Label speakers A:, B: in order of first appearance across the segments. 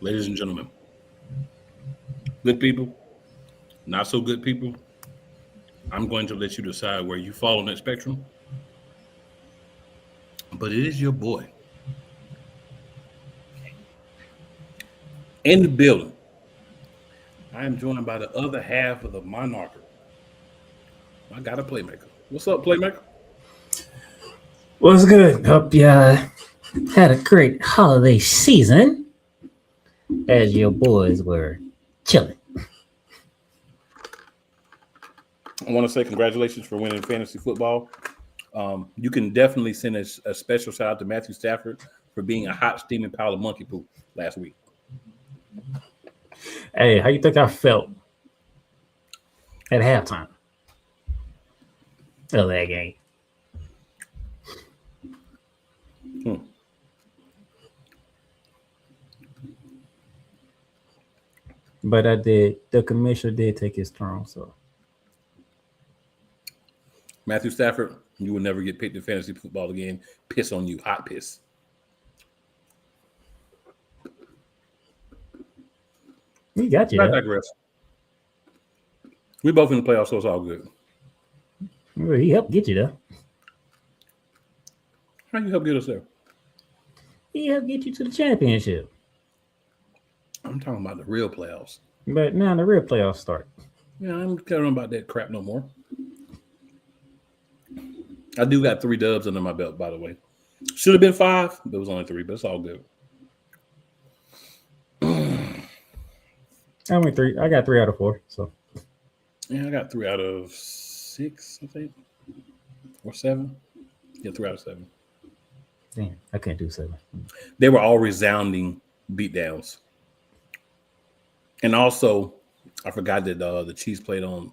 A: Ladies and gentlemen, good people, not so good people, I'm going to let you decide where you fall on that spectrum. But it is your boy in the building. I am joined by the other half of the Monarch. I got a playmaker. What's up, playmaker?
B: What's good? Hope you had a great holiday season as your boys were chilling.
A: I want to say congratulations for winning fantasy football. You can definitely send a special shout out to Matthew Stafford for being a hot, steaming pile of monkey poop last week.
B: Hey, how you think I felt at halftime of that game?
A: Hmm.
B: But I did. The commissioner did take his turn, so
A: Matthew Stafford, you will never get picked in fantasy football again. Piss on you, hot piss.
B: he got you
A: I
B: there.
A: digress. We both in the playoffs, so it's all good.
B: Well, he helped get you there.
A: How you help get us there?
B: He helped get you to the championship.
A: I'm talking about the real playoffs.
B: But now the real playoffs start.
A: Yeah, I'm caring about that crap no more. I do got 3 dubs under my belt, by the way. Should have been 5, but it was only 3, but it's all good.
B: I went 3. I got 3 out of 4. So
A: Yeah, I got 3 out of 6, I think, or 7. Yeah, 3 out of 7.
B: damn, I can't do 7.
A: They were all resounding beatdowns. And also, I forgot that the Chiefs played on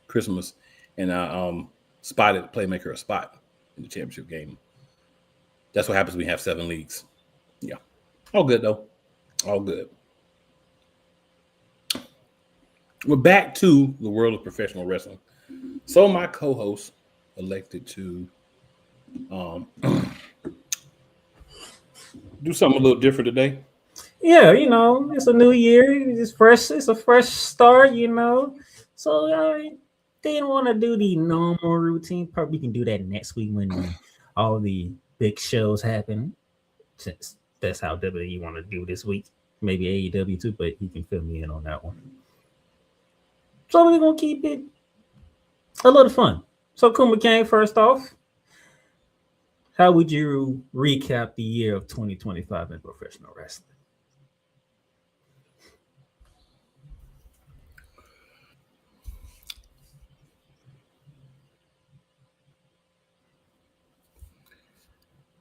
A: Christmas, and I spotted Playmaker a spot in the championship game. That's what happens when you have 7 leagues. Yeah. All good, though. All good. We're back to the world of professional wrestling. So my co-host elected to do something a little different today.
B: Yeah, it's a new year. It's fresh. It's a fresh start. So I didn't want to do the normal routine part. We can do that next week when all the big shows happen. Since that's how WWE want to do this week. Maybe AEW too, but he can fill me in on that one. So we're gonna keep it a little fun. So Kuma Kane, first off, how would you recap the year of 2025 in professional wrestling?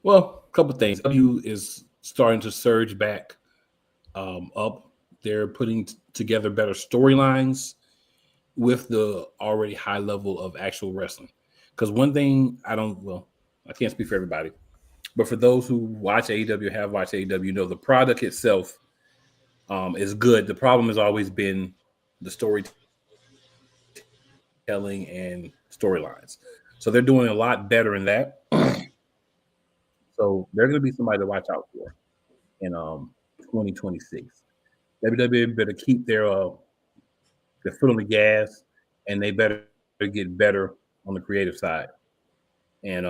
A: Well, a couple things. W is starting to surge back up. They're putting together better storylines with the already high level of actual wrestling. Because one thing I can't speak for everybody, but for those who watch AEW, have watched AEW, the product itself is good. The problem has always been the storytelling and storylines. So they're doing a lot better in that. So they're going to be somebody to watch out for in 2026. WWE better keep their foot on the gas, and they better get better on the creative side. And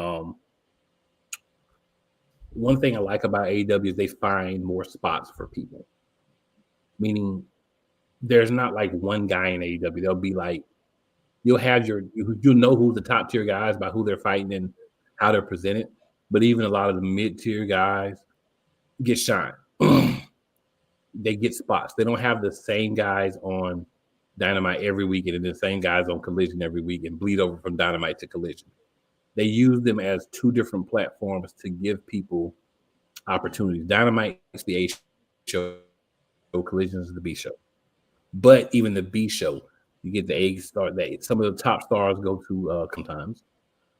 A: one thing I like about AEW is they find more spots for people. Meaning, there's not like one guy in AEW. There'll be like you'll know who the top tier guys by who they're fighting and how they're presented. But even a lot of the mid tier guys get shine. They get spots. They don't have the same guys on Dynamite every week and the same guys on Collision every week and bleed over from Dynamite to Collision. They use them as 2 different platforms to give people opportunities. Dynamite is the A show, Collision is the B show. But even the B show, you get the A star. That some of the top stars go to sometimes,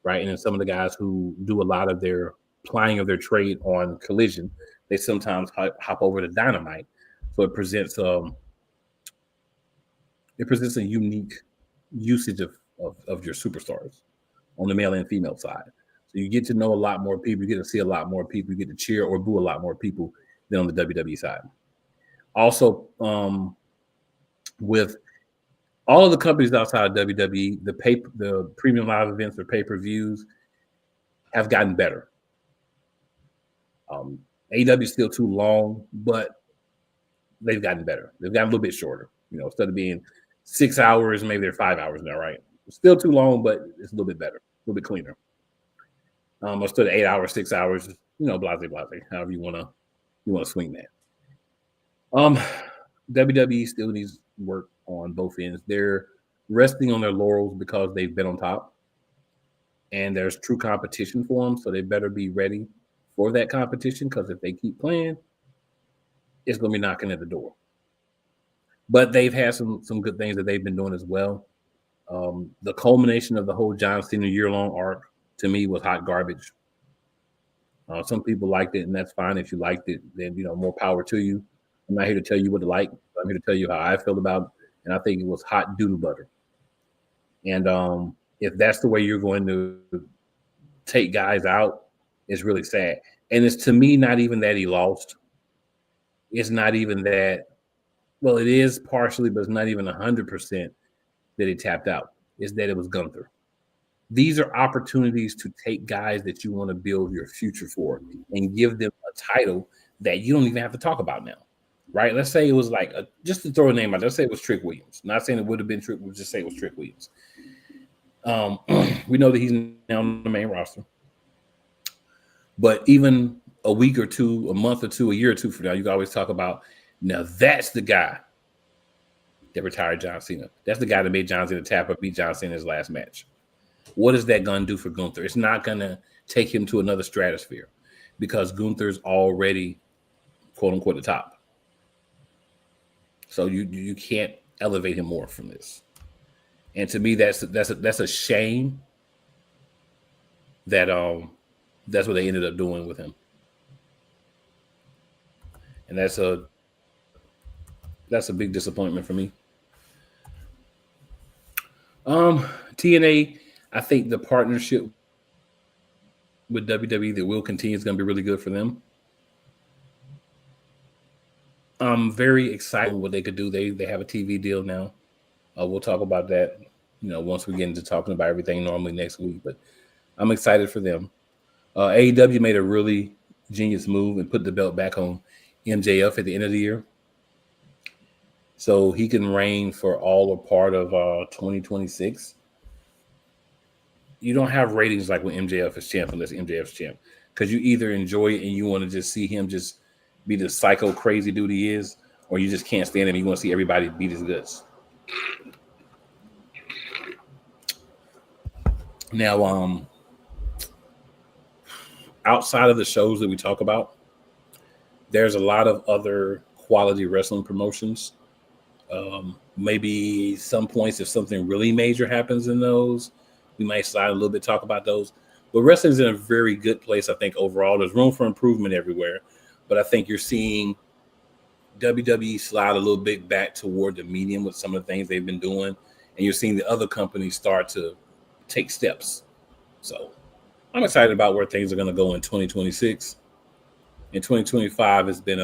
A: right? And then some of the guys who do a lot of their plying of their trade on Collision, they sometimes hop over to Dynamite. So it presents a unique usage of your superstars on the male and female side. So you get to know a lot more people. You get to see a lot more people. You get to cheer or boo a lot more people than on the WWE side. Also, with all of the companies outside of WWE, the premium live events or pay-per-views have gotten better. AEW is still too long, but they've gotten better. They've gotten a little bit shorter. Instead of being 6 hours, maybe they're 5 hours now, right? It's still too long, but it's a little bit better, a little bit cleaner. Instead of 8 hours, 6 hours, blase, however you wanna swing that. WWE still needs work on both ends. They're resting on their laurels because they've been on top, and there's true competition for them. So they better be ready for that competition, because if they keep playing, it's going to be knocking at the door. But they've had some good things that they've been doing as well. The culmination of the whole John Cena year-long arc, to me, was hot garbage. Some people liked it, and that's fine. If you liked it, then more power to you. I'm not here to tell you what to like. I'm here to tell you how I feel about it, and I think it was hot doodle butter. And if that's the way you're going to take guys out, it's really sad. And it's, to me, not even that he lost. It's not even that. Well, it is partially, but it's not even 100% that he tapped out. It's that it was Gunther. These are opportunities to take guys that you want to build your future for and give them a title that you don't even have to talk about now, right? Let's say it was like, just to throw a name out, let's say it was Trick Williams. Not saying it would have been Trick, we'll just say it was Trick Williams. We know that he's now on the main roster. But even a week or two, a month or two, a year or two from now, you can always talk about, now that's the guy that retired John Cena. That's the guy that made John Cena tap or beat John Cena in his last match. What is that going to do for Gunther? It's not going to take him to another stratosphere, because Gunther's already, quote unquote, the top. So you can't elevate him more from this. And to me, that's a shame that that's what they ended up doing with him. And that's a big disappointment for me. TNA, I think the partnership with WWE that will continue is going to be really good for them. I'm very excited what they could do. They have a TV deal now. We'll talk about that, once we get into talking about everything normally next week. But I'm excited for them. AEW made a really genius move and put the belt back on MJF at the end of the year, so he can reign for all or part of 2026. You don't have ratings like when MJF is champ unless MJF's champ, because you either enjoy it and you want to just see him just be the psycho crazy dude he is, or you just can't stand him and you want to see everybody beat his guts. Now, outside of the shows that we talk about, there's a lot of other quality wrestling promotions. Maybe some points, if something really major happens in those, we might slide a little bit, talk about those. But wrestling's in a very good place, I think, overall. There's room for improvement everywhere. But I think you're seeing WWE slide a little bit back toward the medium with some of the things they've been doing. And you're seeing the other companies start to take steps. So I'm excited about where things are going to go in 2026. In 2025 has been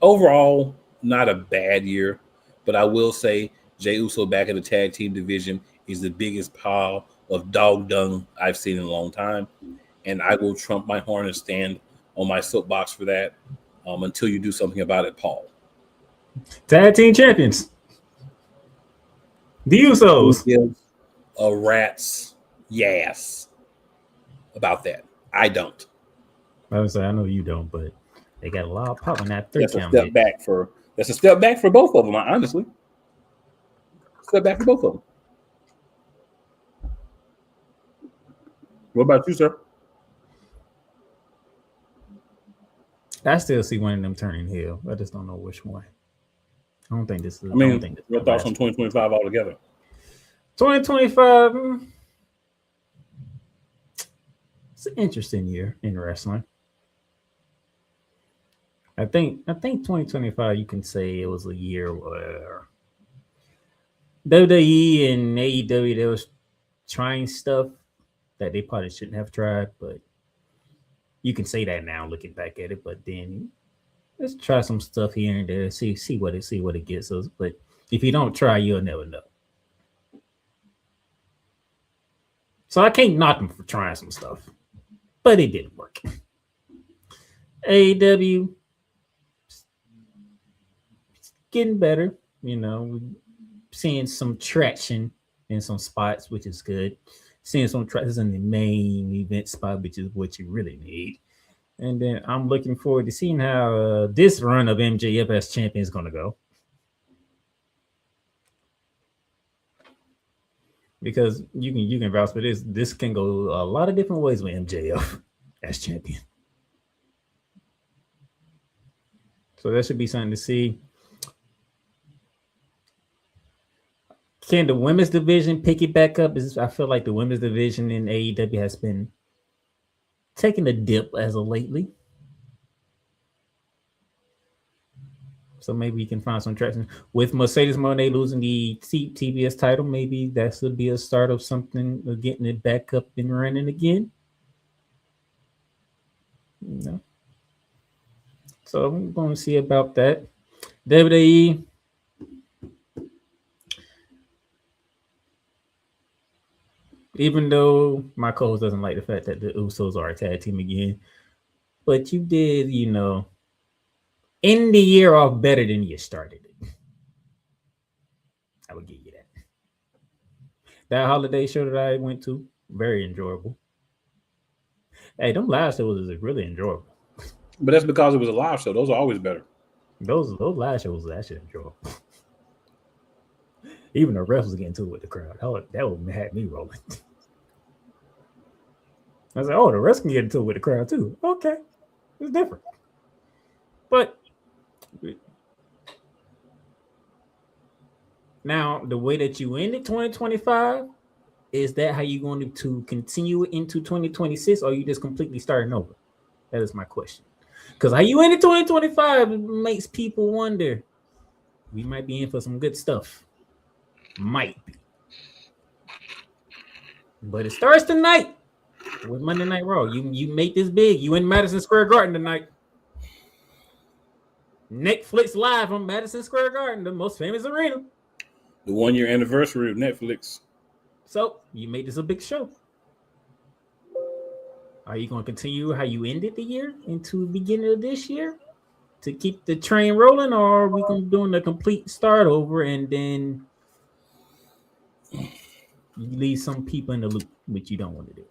A: overall not a bad year, but I will say Jey Uso back in the tag team division is the biggest pile of dog dung I've seen in a long time, and I will trump my horn and stand on my soapbox for that until you do something about it, Paul.
B: Tag team champions, the Usos.
A: Who gives a rat's yes about that? I don't.
B: I would say I know you don't, but they got a lot of pop in that third count.
A: That's a step back for both of them, honestly. Step back for both of them. What about you, sir?
B: I still see one of them turning heel. I just don't know which one. I don't think this is.
A: Your thoughts on 2025 altogether?
B: 2025. It's an interesting year in wrestling. I think 2025, you can say it was a year where WWE and AEW, they was trying stuff that they probably shouldn't have tried, but you can say that now looking back at it. But then let's try some stuff here and there. See what it gets us. But if you don't try, you'll never know. So I can't knock them for trying some stuff, but it didn't work. AEW getting better. Seeing some traction in some spots, which is good. Seeing some traction in the main event spot, which is what you really need. And then I'm looking forward to seeing how this run of MJF as champion is going to go. Because you can vouch for this. This can go a lot of different ways with MJF as champion. So that should be something to see. Can the women's division pick it back up? I feel like the women's division in AEW has been taking a dip as of lately. So maybe you can find some traction with Mercedes Moné losing the TBS title. Maybe that should be a start of something, getting it back up and running again. So I'm going to see about that. WWE. Even though my co-host doesn't like the fact that the Usos are a tag team again, but you did, end the year off better than you started it. I would give you that. That holiday show that I went to, very enjoyable. Hey, them live shows is really enjoyable.
A: But that's because it was a live show. Those are always better.
B: Those live shows was actually enjoyable. Even the refs was getting to it with the crowd. That would have me rolling. I was like, oh, the refs can get into it with the crowd too. Okay, it's different. But now the way that you ended 2025, is that how you going to continue it into 2026, or are you just completely starting over? That is my question. Because how you ended 2025 makes people wonder. We might be in for some good stuff. Might be. But it starts tonight with Monday Night Raw. You make this big. You in Madison Square Garden tonight. Netflix live from Madison Square Garden, the most famous arena.
A: The 1-year anniversary of Netflix.
B: So you made this a big show. Are you going to continue how you ended the year into the beginning of this year to keep the train rolling, or are we going to do a complete start over and then you leave some people in the loop, which you don't want to do?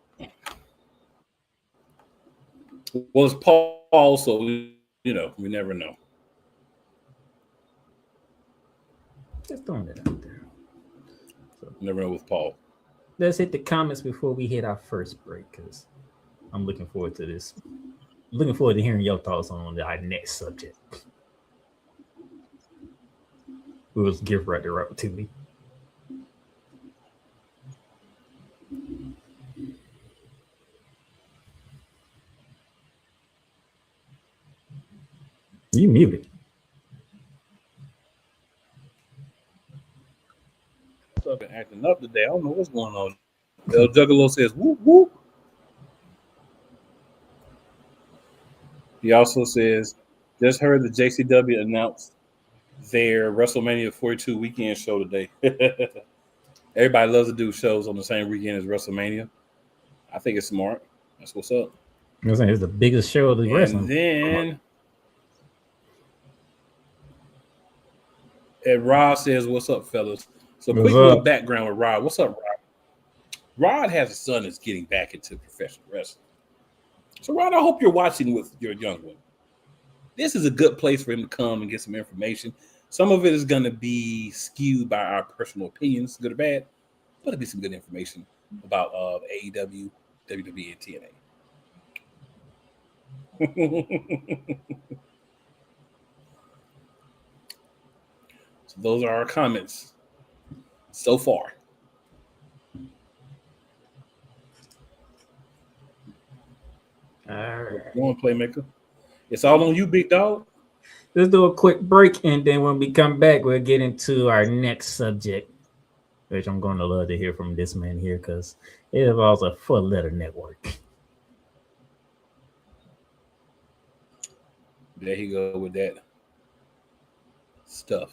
A: Well, it's Paul, so we never know.
B: Just throwing it out there.
A: So, never know with Paul.
B: Let's hit the comments before we hit our first break, because I'm looking forward to this. Looking forward to hearing your thoughts on our next subject. We'll just give right the opportunity. You muted.
A: I've been acting up today. I don't know what's going on. El Juggalo says, whoop, whoop. He also says, just heard the JCW announce their WrestleMania 42 weekend show today. Everybody loves to do shows on the same weekend as WrestleMania. I think it's smart. That's what's up.
B: I'm saying it's the biggest show of the wrestling.
A: And then Rod says, what's up, fellas? So quick little background with Rod. What's up, Rod? Rod has a son that's getting back into professional wrestling. So, Rod, I hope you're watching with your young one. This is a good place for him to come and get some information. Some of it is going to be skewed by our personal opinions, good or bad, but it'll be some good information about AEW, WWE, and TNA. So those are our comments so far.
B: All right.
A: Go on, Playmaker. It's all on you, big dog.
B: Let's do a quick break, and then when we come back, we'll get into our next subject, which I'm going to love to hear from this man here, because it involves a four-letter network.
A: There he go with that stuff.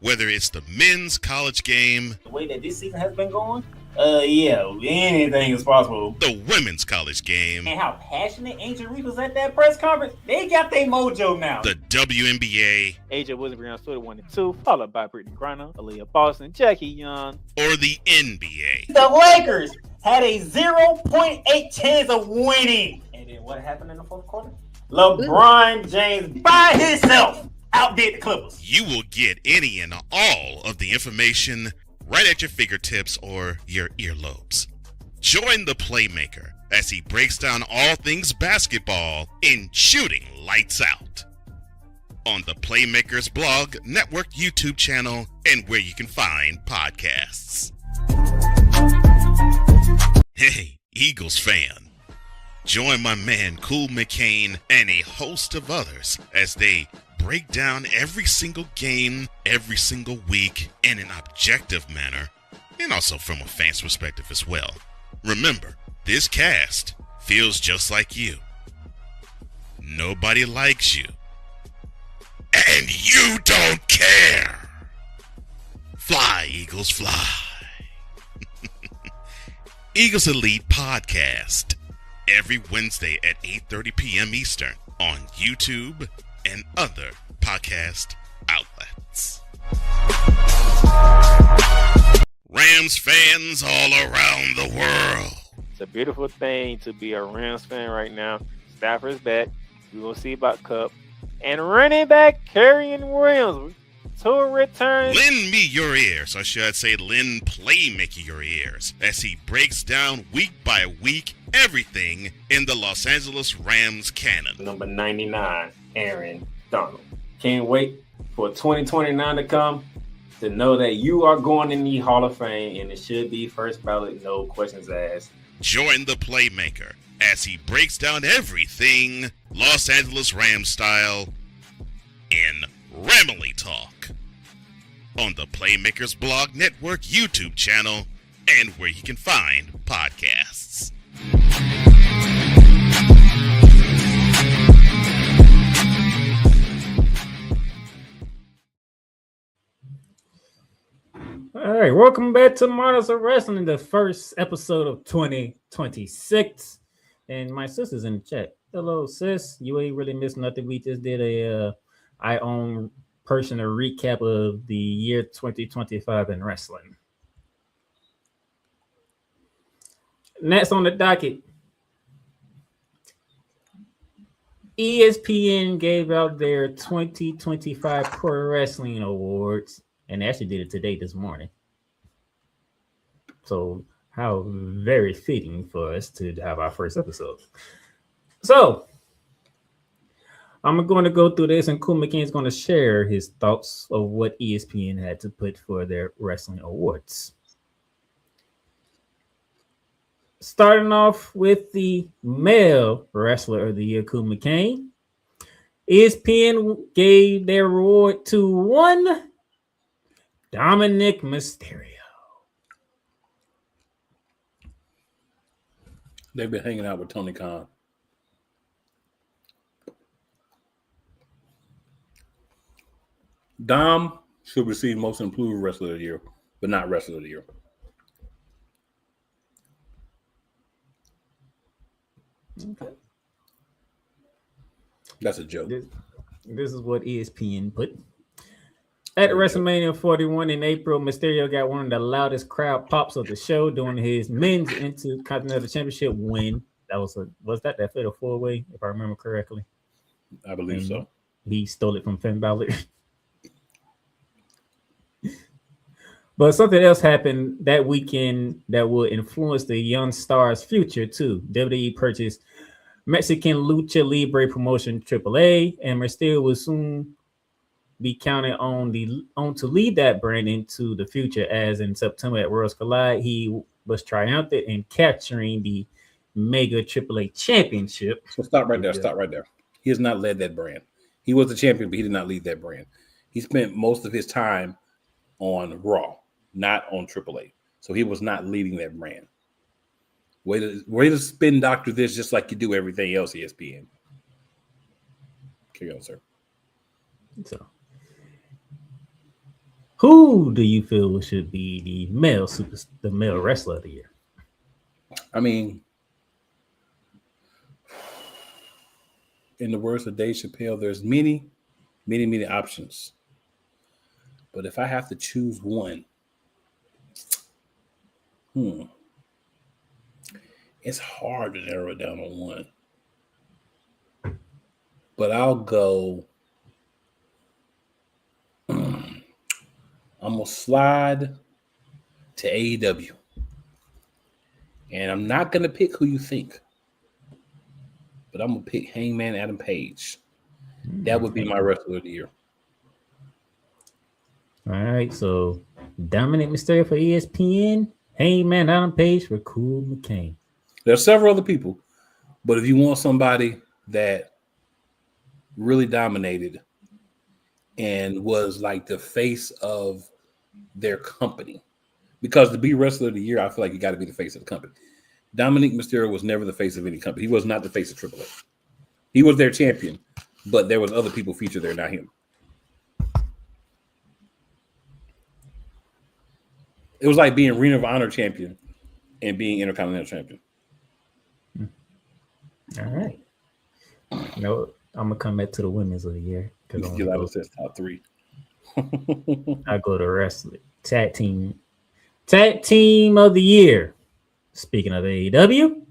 C: Whether it's the men's college game,
B: the way that this season has been going, yeah, anything is possible.
C: The women's college game,
B: and how passionate Angel Reese was at that press conference, they got their mojo now.
C: The WNBA,
D: AJ Wilson, Brianna Stewart 1 and 2, followed by Brittany Griner, Aaliyah Boston, Jackie Young,
C: or the NBA.
B: The Lakers had a 0.8 chance of winning. And then what happened in the fourth quarter? LeBron James by himself outdid the Clippers.
C: You will get any and all of the information right at your fingertips or your earlobes. Join the Playmaker as he breaks down all things basketball in Shooting Lights Out on the Playmakers blog, network, YouTube channel, and where you can find podcasts. Hey, Eagles fan. Join my man Cool McCain and a host of others as they break down every single game, every single week in an objective manner, and also from a fan's perspective as well. Remember, this cast feels just like you. Nobody likes you. And you don't care. Fly, Eagles, fly. Eagles Elite Podcast. Every Wednesday at 8:30 p.m. Eastern on YouTube and other podcast outlets. Rams fans all around the world.
D: It's a beautiful thing to be a Rams fan right now. Stafford's back. We're going to see about Cup. And running back Kerryon Williams to return.
C: Lend me your ears, or should I say lend Playmaker your ears, as he breaks down week by week everything in the Los Angeles Rams canon.
B: Number 99, Aaron Donald. Can't wait for 2029 to come to know that you are going in the Hall of Fame, and it should be first ballot, no questions asked.
C: Join the Playmaker as he breaks down everything Los Angeles Rams style in Ramily Talk on the Playmakers blog, network, YouTube channel, and where you can find podcasts.
B: All right, welcome back to Monarchs of Wrestling, the first episode of 2026. And my sister's in the chat. Hello, sis. You ain't really missed nothing. We just did a I own personal recap of the year 2025 in wrestling. Next on the docket, ESPN gave out their 2025 Pro Wrestling Awards, and they actually did it today, this morning. So how very fitting for us to have our first episode. So I'm going to go through this, and Cool McCain is going to share his thoughts of what ESPN had to put for their wrestling awards. Starting off with the male wrestler of the year, Cool McCain. ESPN gave their award to one Dominic Mysterio.
A: They've been hanging out with Tony Khan. Dom should receive Most Improved Wrestler of the Year, but not Wrestler of the Year.
B: Okay.
A: That's a joke.
B: This is what ESPN put. At WrestleMania 41 in April, Mysterio got one of the loudest crowd pops of the show during his men's Intercontinental Championship win. That was that fatal four-way, if I remember correctly.
A: I believe so.
B: He stole it from Finn Balor. But something else happened that weekend that will influence the young star's future too. WWE purchased Mexican Lucha Libre promotion AAA, and Mysterio will soon be counted on to lead that brand into the future. As in September at Worlds Collide, he was triumphant in capturing the Mega AAA Championship.
A: So stop right there. Stop right there. He has not led that brand. He was the champion, but he did not lead that brand. He spent most of his time on Raw, not on AAA. So he was not leading that brand. Way to spin doctor this just like you do everything else, ESPN. Carry on, sir.
B: So, who do you feel should be the male wrestler of the year?
A: I mean, in the words of Dave Chappelle, there's many options. But if I have to choose one, it's hard to narrow it down on one. But I'll go. I'm gonna slide to AEW, and I'm not gonna pick who you think, but I'm gonna pick Hangman Adam Page. That would be my wrestler of the year.
B: All right, so Dominic Mysterio for ESPN, Hangman Adam Page for Cool McCain.
A: There are several other people, but if you want somebody that really dominated and was like the face of their company, because to be wrestler of the year, I feel like you got to be the face of the company. Dominic Mysterio was never the face of any company. He was not the face of AAA. He was their champion, but there was other people featured there, not him. It was like being Ring of Honor champion and being Intercontinental champion.
B: All right. No, I'm gonna come back to the women's of the year because
A: Gelato says top three.
B: I go to wrestling tag team of the year. Speaking of AEW,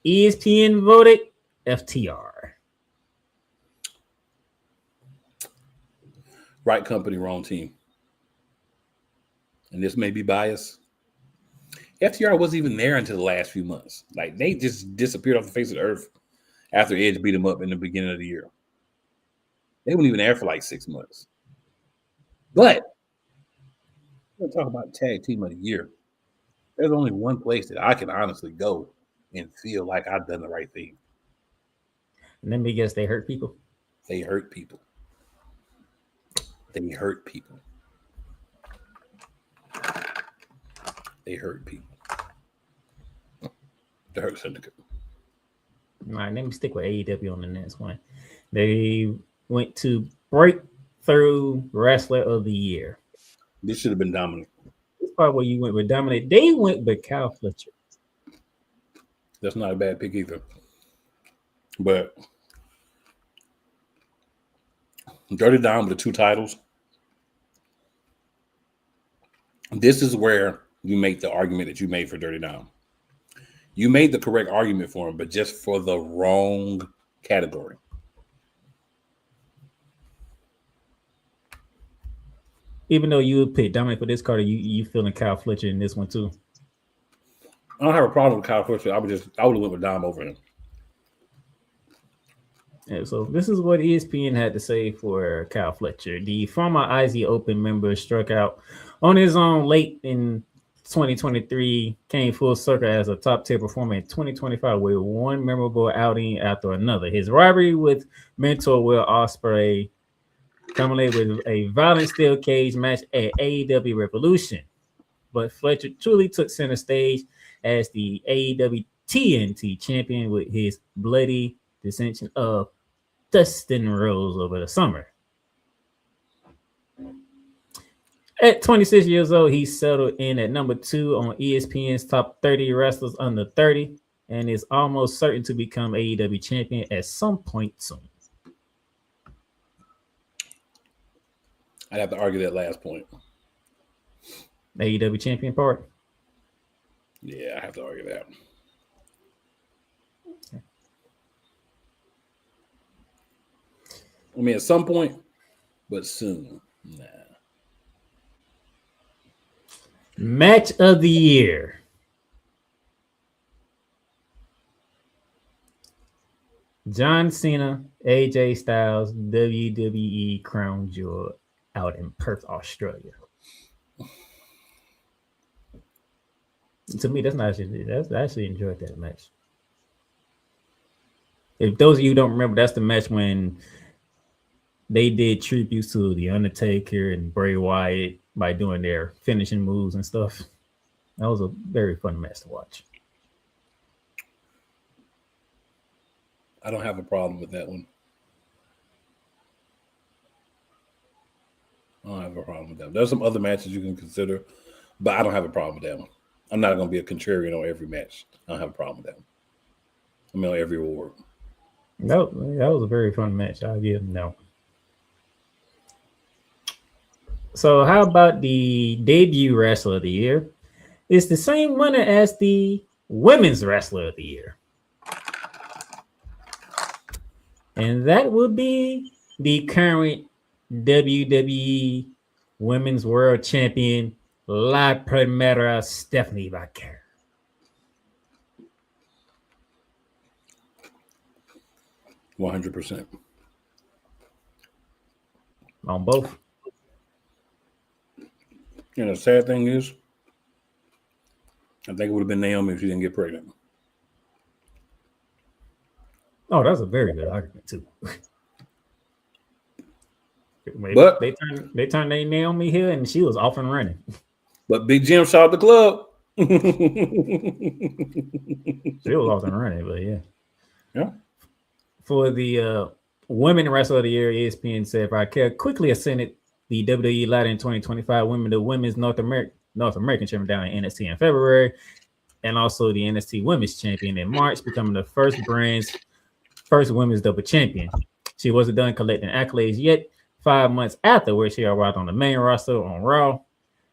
B: ESPN voted FTR.
A: Right company, wrong team. And this may be biased. FTR wasn't even there until the last few months. Like, they just disappeared off the face of the earth after Edge beat them up in the beginning of the year. They weren't even there for like 6 months. But we're going to talk about tag team of the year. There's only one place that I can honestly go and feel like I've done the right thing.
B: And let me guess, they hurt people.
A: They hurt people. They hurt people. They hurt people. The Hurt Syndicate.
B: All right, let me stick with AEW on the next one. They went to Breakthrough Wrestler of the Year.
A: This should have been Dominic.
B: This part where you went with Dominic. They went with Kyle Fletcher.
A: That's not a bad pick either. But Dirty Dom with the 2 titles. This is where you make the argument that you made for Dirty Dom. You made the correct argument for him, but just for the wrong category.
B: Even though you would pick Dominic for this card, you feeling Kyle Fletcher in this one too.
A: I don't have a problem with Kyle Fletcher. I would have went with Dom over him.
B: Yeah, so this is what ESPN had to say for Kyle Fletcher. The former IZ Open member struck out on his own late in 2023, came full circle as a top-tier performer in 2025 with one memorable outing after another. His rivalry with mentor Will Ospreay culminated with a violent steel cage match at AEW Revolution. But Fletcher truly took center stage as the AEW TNT champion with his bloody dissension of Dustin Rhodes over the summer. At 26 years old, he settled in at number 2 on ESPN's top 30 wrestlers under 30 and is almost certain to become AEW champion at some point soon.
A: I'd have to argue that last point.
B: AEW champion part?
A: Yeah, I have to argue that. I mean, at some point, but soon. Nah.
B: Match of the year. John Cena, AJ Styles, WWE Crown Jewel out in Perth, Australia. To me, that's I actually enjoyed that match. If those of you don't remember, that's the match when they did tributes to The Undertaker and Bray Wyatt by doing their finishing moves and stuff. That was a very fun match to watch.
A: I don't have a problem with that one. I don't have a problem with that. There's some other matches you can consider, but I don't have a problem with that one. I'm not going to be a contrarian on every match. I don't have a problem with that one. I mean, on every award.
B: No, that was a very fun match. I'll give them no. So how about the debut wrestler of the year? It's the same winner as the women's wrestler of the year. And that would be the current WWE Women's World Champion, La Primera Stephanie Vaquer.
A: $100%.
B: On both.
A: And the sad thing is, I think it would have been Naomi if she didn't get pregnant.
B: Oh, that's a very good argument too.
A: But
B: they turned their Naomi here, and she was off and running.
A: But Big Jim shot the club.
B: She was off and running, but yeah.
A: Yeah.
B: For the women wrestler of the year, ESPN said Raquel quickly ascended the WWE ladder in 2025. The women's North American champion down in NXT in February, and also the NXT Women's Champion in March, becoming the first women's double champion. She wasn't done collecting accolades yet. 5 months afterwards, she arrived on the main roster on Raw.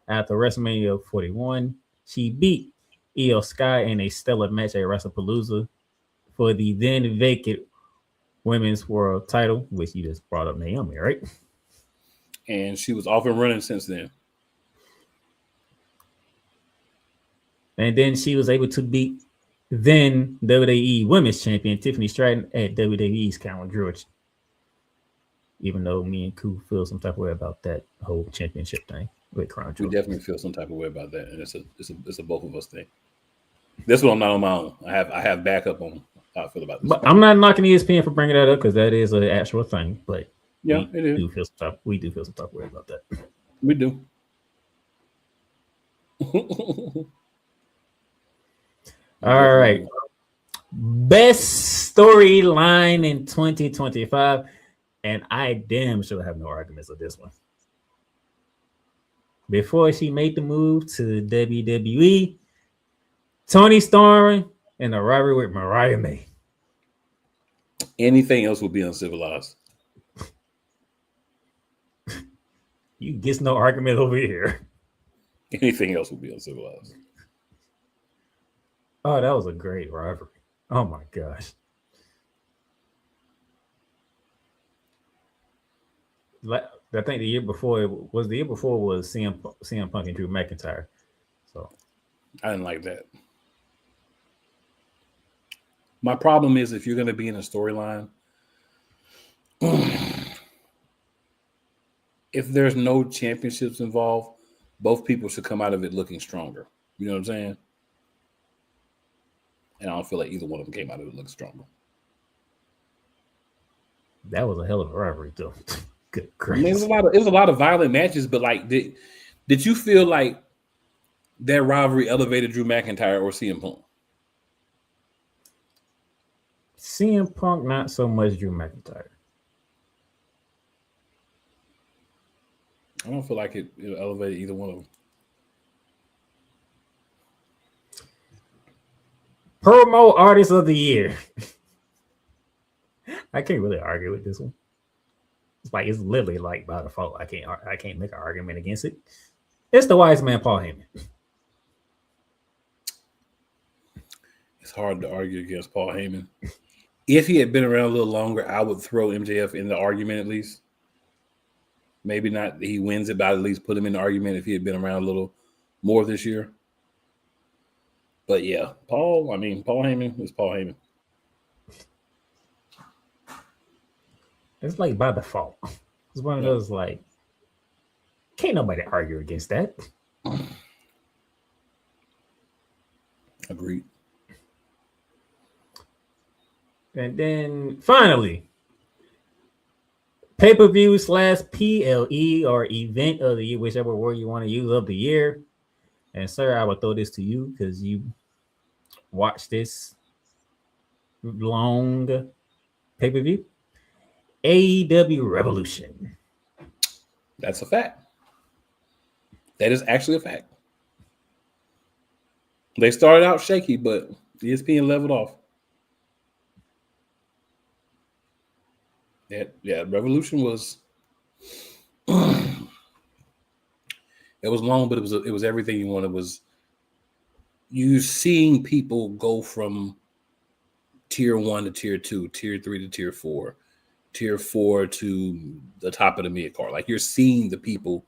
B: After WrestleMania 41, she beat Io Sky in a stellar match at WrestlePalooza for the then vacant women's world title, which you just brought up Naomi, right?
A: And she was off and running since then.
B: And then she was able to beat then WWE Women's Champion Tiffany Stratton at WWE's Crown Jewel. Even though me and Koo feel some type of way about that whole championship thing with Crown Jewel.
A: We definitely feel some type of way about that, and it's a both of us thing. This one I'm not on my own. I have backup on how I feel about this.
B: But I'm not knocking ESPN for bringing that up because that is an actual thing. But
A: yeah, it is.
B: We do feel some type of way about that.
A: We do.
B: All right. Best storyline in 2025. And I damn sure have no arguments with this one. Before she made the move to WWE, Toni Storm and the rivalry with Mariah May.
A: Anything else would be uncivilized.
B: You get no argument over here.
A: Anything else would be uncivilized.
B: Oh, that was a great rivalry. Oh my gosh. I think the year before was CM Punk and Drew McIntyre. So
A: I didn't like that. My problem is if you're going to be in a storyline, if there's no championships involved, both people should come out of it looking stronger. You know what I'm saying? And I don't feel like either one of them came out of it looking stronger.
B: That was a hell of a rivalry, though. Good
A: I mean, it was a lot of violent matches, but like, did you feel like that rivalry elevated Drew McIntyre or CM Punk?
B: CM Punk, not so much Drew McIntyre.
A: I don't feel like it elevated either one of them.
B: Promo Artist of the Year. I can't really argue with this one. It's literally like by default. I can't make an argument against it. It's the wise man, Paul Heyman.
A: It's hard to argue against Paul Heyman. If he had been around a little longer, I would throw MJF in the argument at least. Maybe not he wins it, but I'd at least put him in the argument if he had been around a little more this year. But yeah, Paul Heyman is Paul Heyman.
B: It's like by default. It's one of those like, can't nobody argue against that.
A: Agreed.
B: And then finally, pay-per-view / PLE or event of the year, whichever word you want to use, of the year. And sir, I will throw this to you because you watched this long pay-per-view. AEW Revolution.
A: That's a fact. That is actually a fact. They started out shaky, but ESPN leveled off. Yeah, Revolution was it was long, but it was everything you wanted. It was you seeing people go from tier 1 to tier 2, tier 3 to tier 4, tier 4 to the top of the mid card. Like you're seeing the people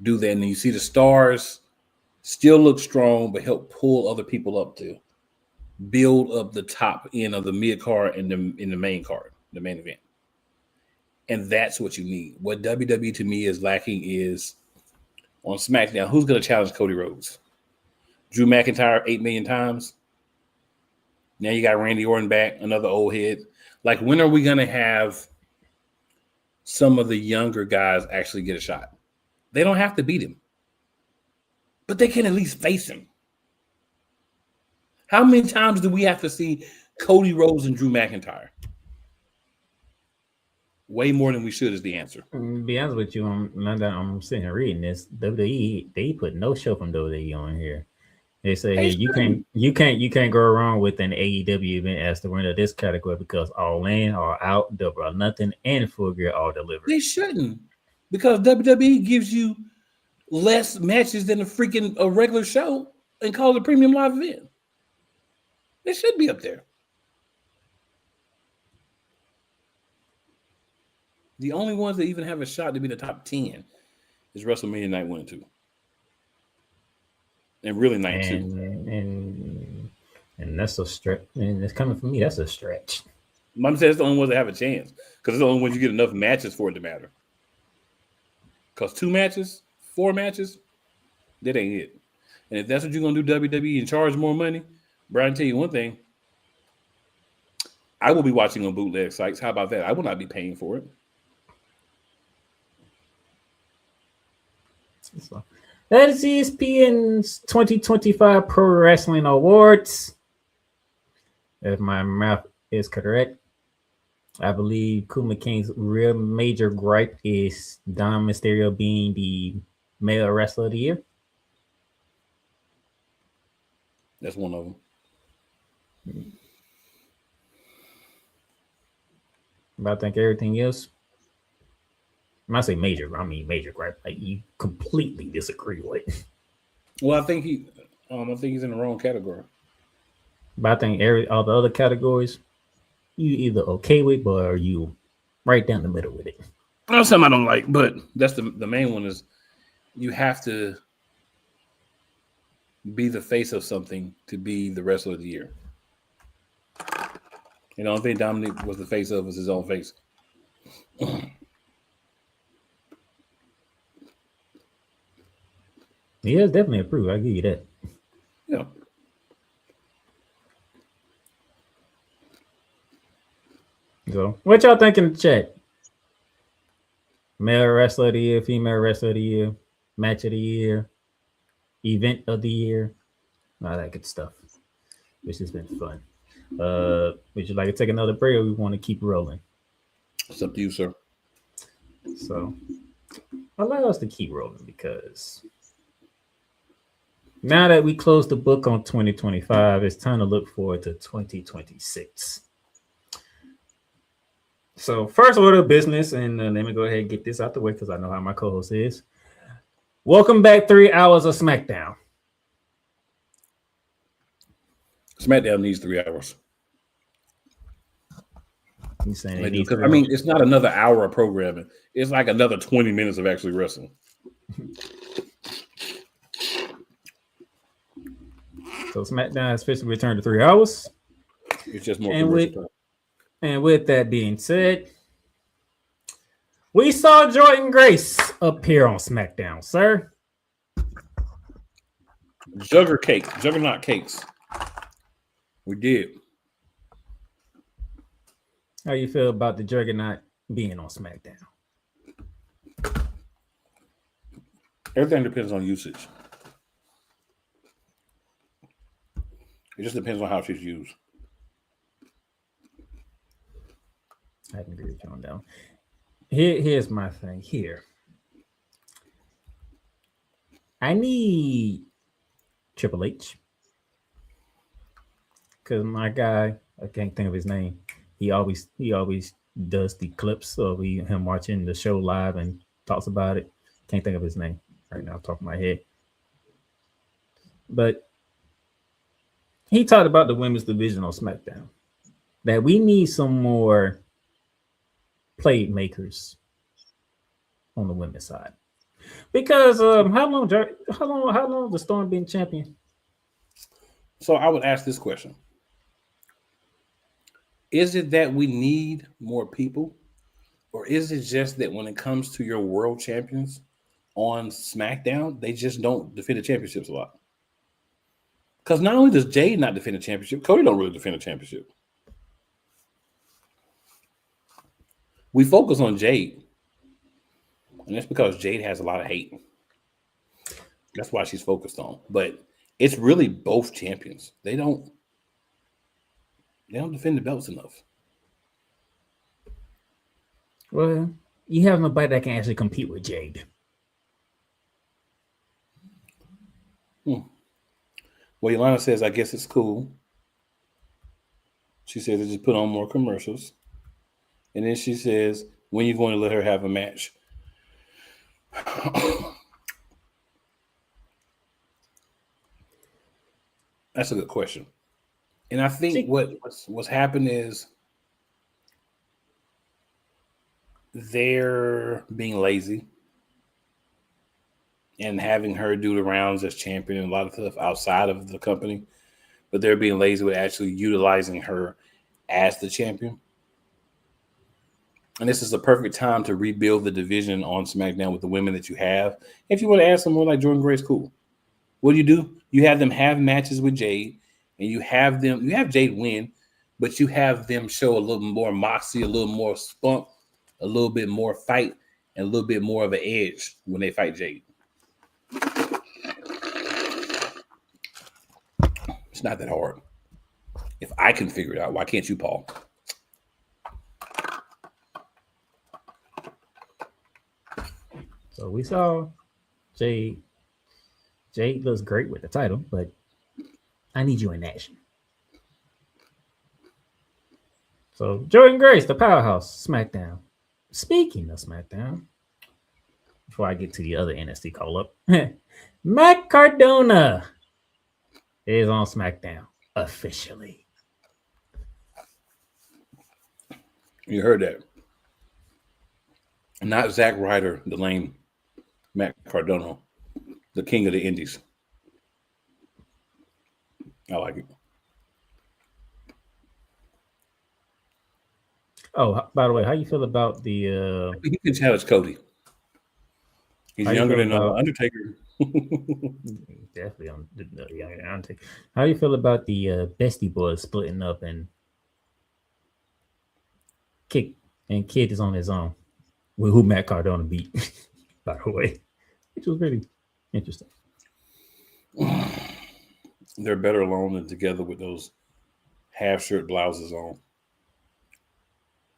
A: do that, and then you see the stars still look strong, but help pull other people up to build up the top end of the mid card and in the main card, the main event. And that's what you need. What WWE to me is lacking is on SmackDown, who's going to challenge Cody Rhodes? Drew McIntyre 8 million times. Now you got Randy Orton back, another old head. Like, when are we going to have some of the younger guys actually get a shot? They don't have to beat him, but they can at least face him. How many times do we have to see Cody Rhodes and Drew McIntyre? Way more than we should is the answer.
B: To be honest with you, I'm sitting here reading this. WWE, they put no show from WWE on here. They say hey, you can't go wrong with an AEW event as the winner of this category because all in, all out, double or nothing, and full gear all delivered.
A: They shouldn't, because WWE gives you less matches than a regular show and calls it a premium live event. They should be up there. The only ones that even have a shot to be the top 10 is WrestleMania Night 1 and 2. And really Night 2.
B: And that's a stretch. And it's coming from me. That's a stretch.
A: Mom says it's the only ones that have a chance because it's the only ones you get enough matches for it to matter. Because 2 matches, 4 matches, that ain't it. And if that's what you're going to do, WWE, and charge more money, Brian, tell you one thing. I will be watching on bootleg sites. How about that? I will not be paying for it.
B: So, that is ESPN's 2025 Pro Wrestling Awards. If my math is correct, I believe Kuma King's real major gripe is Dom Mysterio being the male wrestler of the year.
A: That's one of them.
B: But I think everything else, when I say major, I mean major gripe. Like you completely disagree with.
A: Well, I think he's in the wrong category.
B: But I think all the other categories, you either okay with, or are you right down the middle with it.
A: That's something I don't like, but that's the main one is you have to be the face of something to be the wrestler of the year. You know, I think Dominic was the face of was his own face.
B: Yeah, it's definitely approved. I'll give you that.
A: Yeah.
B: So, what y'all think in the chat? Male wrestler of the year, female wrestler of the year, match of the year, event of the year, all that good stuff. Which has been fun. Would you like to take another break, or we want to keep rolling?
A: It's up to you, sir.
B: So, allow us to keep rolling because now that we close the book on 2025, it's time to look forward to 2026. So, first order of business, and let me go ahead and get this out the way because I know how my co-host is. Welcome back, 3 hours of SmackDown.
A: SmackDown needs 3 hours.
B: You saying
A: I mean, it's not another hour of programming. It's like another 20 minutes of actually wrestling.
B: So SmackDown has officially returned to 3 hours.
A: It's just more
B: And
A: commercial
B: with,
A: time.
B: and with that being said, we saw Jordan Grace appear on SmackDown, sir.
A: Juggernaut cakes. We did.
B: How you feel about the Juggernaut being on SmackDown?
A: Everything depends on usage. It just depends on how she's used.
B: I can agree with you on that. Here's my thing here. I need Triple H. Because my guy, I can't think of his name. He always does the clips of him watching the show live and talks about it. Can't think of his name right now, top of my head. But he talked about the women's division on SmackDown. That we need some more playmakers on the women's side. Because how long has the Storm been champion?
A: So I would ask this question. Is it that we need more people? Or is it just that when it comes to your world champions on SmackDown, they just don't defend the championships a lot? Because not only does Jade not defend the championship, Cody don't really defend the championship. We focus on Jade. And that's because Jade has a lot of hate. That's why she's focused on. But it's really both champions. They don't defend the belts enough.
B: Well, you have nobody that can actually compete with Jade.
A: Well, Yolanda says, I guess it's cool. She says they just put on more commercials. And then she says, when are you going to let her have a match? That's a good question. And I think what's happened is they're being lazy and having her do the rounds as champion and a lot of stuff outside of the company. But they're being lazy with actually utilizing her as the champion. And this is the perfect time to rebuild the division on SmackDown with the women that you have. If you want to add someone like Jordan Grace, cool. What do? You have them have matches with Jade, and you have Jade win, but you have them show a little more moxie, a little more spunk, a little bit more fight, and a little bit more of an edge when they fight Jade. It's not that hard. If I can figure it out, why can't you, Paul?
B: So we saw Jade. Jade looks great with the title, but I need you in action. So Jordan Grace, the powerhouse, SmackDown. Speaking of SmackDown, before I get to the other NXT call up, Matt Cardona is on SmackDown officially.
A: You heard that. Not Zack Ryder, the lame Matt Cardona, the king of the indies. I like it.
B: Oh, by the way, how you feel about the?
A: He can challenge Cody. He's younger than Undertaker.
B: Definitely on the younger Undertaker. How you feel about the Bestie Boys splitting up and Kid is on his own with who Matt Cardona beat, by the way, which was pretty interesting.
A: They're better alone than together with those half shirt blouses on.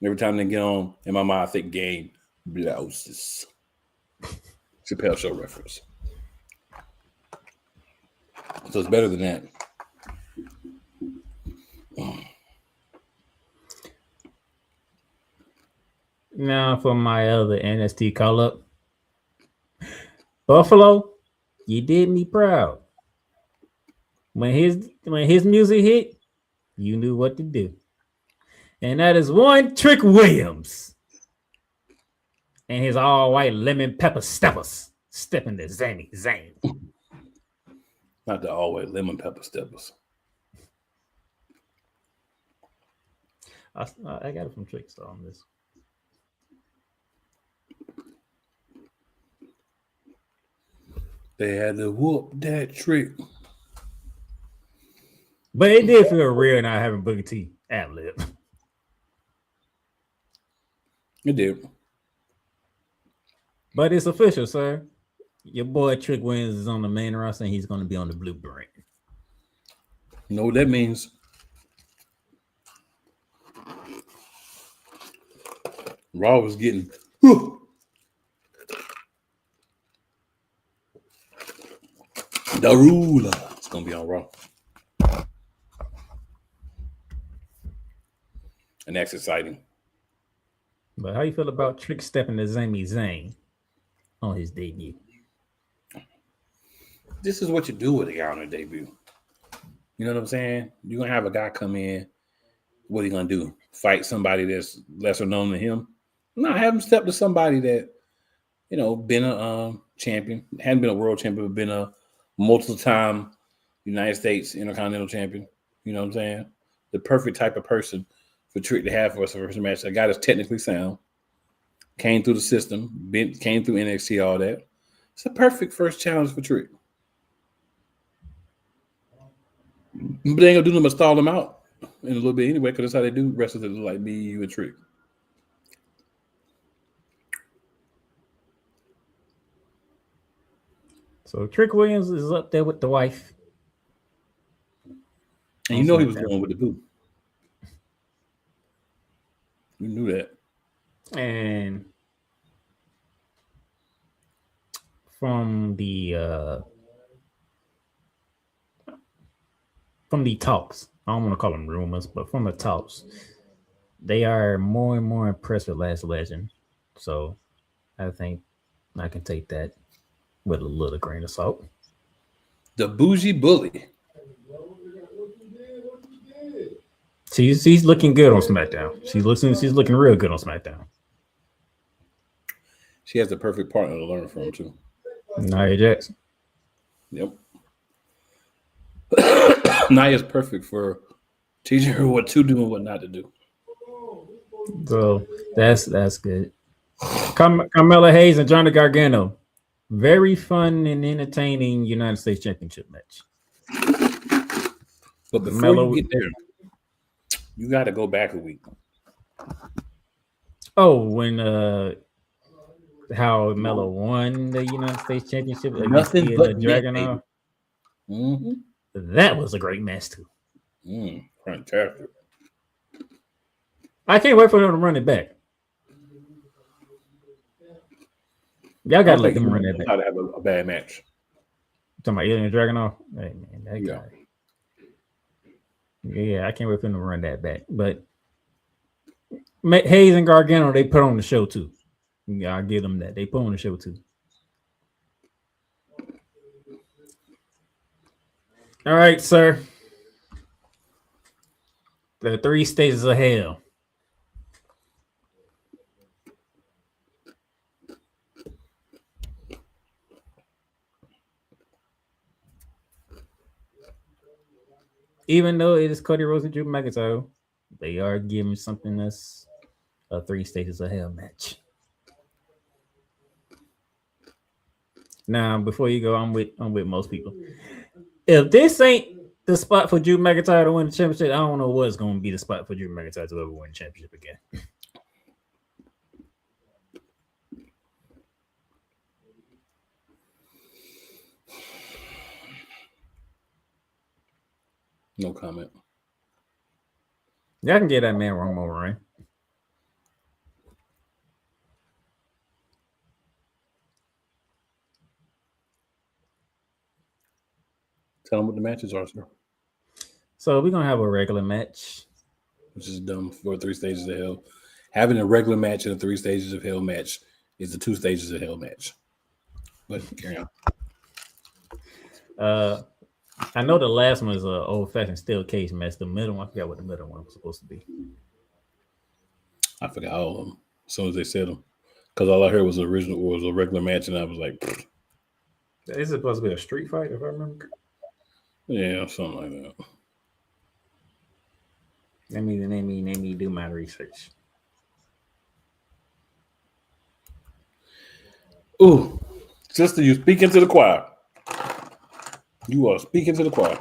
A: Every time they get on, in my mind, I think game blouses. Chappelle Show reference. So it's better than that.
B: Now for my other NXT call up. Buffalo, you did me proud. When his music hit, you knew what to do. And that is One Trick Williams. And his all white lemon pepper steppers stepping to Zane.
A: Not the always lemon pepper steppers.
B: I got it from Trickstar on this.
A: They had to whoop that trick.
B: But it did feel real not having Booker T ad lib.
A: It did.
B: But it's official, sir. Your boy Trick Williams is on the main roster and he's going to be on the blueprint.
A: You know what that means? Raw was getting the ruler. It's gonna be on Raw, and that's exciting.
B: But how you feel about Trick stepping to Sami Zayn on his debut?
A: This is what you do with a guy on a debut. You know what I'm saying? You're gonna have a guy come in. What are you gonna do? Fight somebody that's lesser known than him? No, have him step to somebody that, you know, been a champion, hadn't been a world champion, but been a multiple-time United States Intercontinental Champion. You know what I'm saying? The perfect type of person for Trick to have for us for first match. A guy that's technically sound, came through the system, came through NXT, all that. It's a perfect first challenge for Trick. But they ain't gonna do nothing but stall him out in a little bit anyway, because that's how they do wrestlers that look like me, you, and Trick.
B: So Trick Williams is up there with the wife.
A: And you know he was going with the boo. You knew that.
B: And from the talks, I don't want to call them rumors, but from the talks, they are more and more impressed with Last Legend. So I think I can take that with a little grain of salt.
A: The bougie bully.
B: She's looking good on SmackDown. She's looking real good on SmackDown.
A: She has the perfect partner to learn from too.
B: Nia Jax.
A: Yep. Nia's perfect for teaching her what to do and what not to do.
B: So that's good. Carmella Hayes and Johnny Gargano. Very fun and entertaining United States Championship match.
A: But before you get there, you got to go back a week.
B: Oh, when how Melo won the United States Championship against the Dragunov.
A: Mm-hmm.
B: That was a great match too.
A: Fantastic.
B: I can't wait for them to run it back. Y'all gotta let them run that back.
A: To have a bad match.
B: Talking about Ilya Dragunov. Hey man, that guy. Yeah, I can't wait for them to run that back. But Hayes and Gargano, they put on the show too. Yeah, I'll give them that. They put on the show too. All right, sir. The 3 stages of hell. Even though it is Cody Rhodes and Drew McIntyre, they are giving something that's a 3 stages of hell match. Now, before you go, I'm with most people. If this ain't the spot for Drew McIntyre to win the championship, I don't know what's going to be the spot for Drew McIntyre to ever win the championship again.
A: No comment.
B: Yeah, I can get that man one more ring.
A: Tell them what the matches are, sir.
B: So we're going to have a regular match.
A: Which is dumb for 3 stages of hell. Having a regular match and a 3 stages of hell match is the 2 stages of hell match. But carry on.
B: I know the last one is an old-fashioned steel cage match. The middle one, I forgot what the middle one was supposed to be.
A: I forgot all of them as soon as they said them. Because all I heard was a regular match, and I was like, pfft.
B: Is it supposed to be a street fight, if I remember?
A: Yeah, something like that.
B: Let me do my research.
A: Ooh, sister, you speaking to the choir. You are speaking to the choir.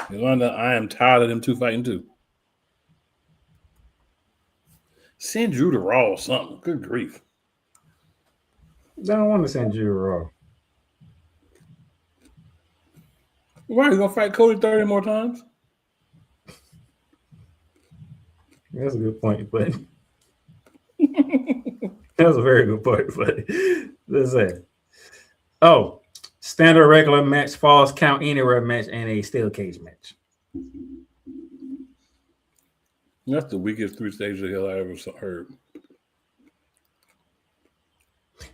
A: Yolanda, I am tired of them two fighting too. Send Drew to Raw or something. Good grief.
B: I don't want to send you Raw.
A: Why are you gonna fight Cody 30 more times?
B: That's a good point, but that's a very good point. But let's say, oh, standard regular match, falls count anywhere match, and a steel cage match.
A: That's the weakest 3 stages of hell I ever heard.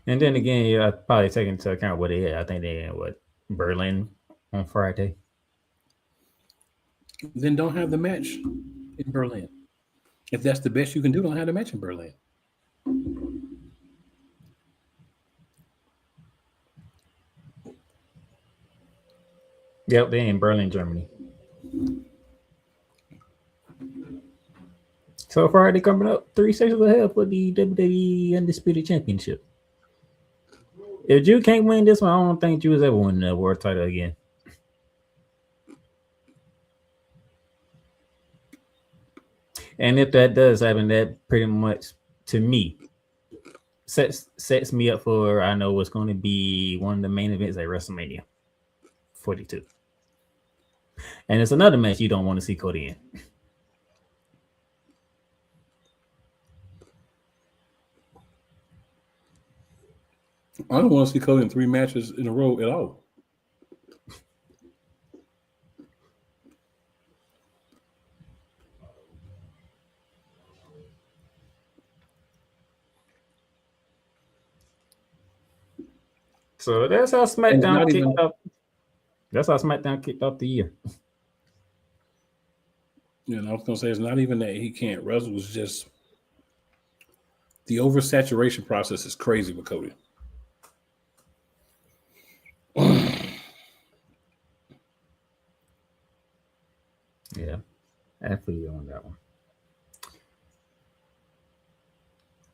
B: And then again, yeah, I probably take into account what they had. I think they had Berlin on Friday.
A: Then don't have the match in Berlin. If that's the best you can do, don't have the match in Berlin.
B: Yep, they're in Berlin, Germany. So Friday coming up, 3 stages of hell for the WWE Undisputed Championship. If Drew can't win this one, I don't think Drew's ever win the world title again. And if that does happen, that pretty much, to me, sets me up for, I know what's going to be one of the main events at WrestleMania 42. And it's another match you don't want to see Cody in.
A: I don't want to see Cody in 3 matches in a row at all.
B: So that's how SmackDown kicked off. That's how SmackDown kicked off the year.
A: Yeah, and I was gonna say it's not even that he can't wrestle; it's just the oversaturation process is crazy with Cody.
B: Yeah, I feel you on that one.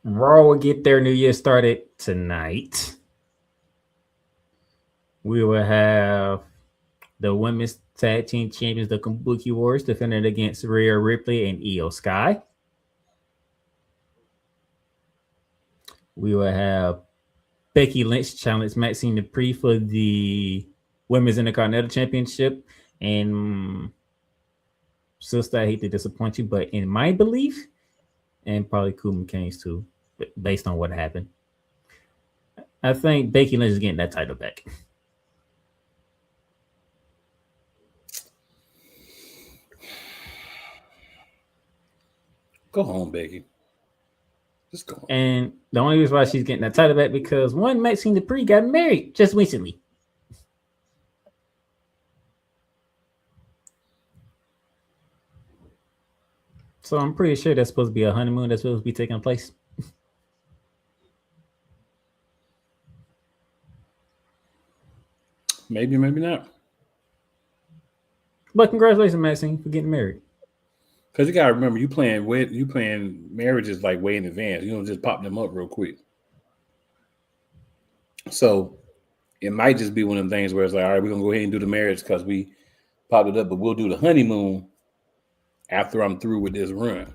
B: Raw will get their New Year started tonight. We will have the women's tag team champions, the Kabuki Warriors, defending against Rhea Ripley and Io Sky. We will have Becky Lynch challenge Maxine Dupree for the Women's Intercontinental Championship. And sister, I hate to disappoint you, but in my belief, and probably Kuma Kane's too, based on what happened, I think Becky Lynch is getting that title back.
A: Go home, Becky. Just go home.
B: And the only reason why she's getting that title back because one, Maxine Dupree got married just recently. So I'm pretty sure that's supposed to be a honeymoon that's supposed to be taking place.
A: Maybe, maybe not.
B: But congratulations, Maxine, for getting married.
A: Because you gotta remember, you playing marriages like way in advance. You don't just pop them up real quick. So it might just be one of them things where it's like, all right, we're gonna go ahead and do the marriage because we popped it up, but we'll do the honeymoon after I'm through with this run.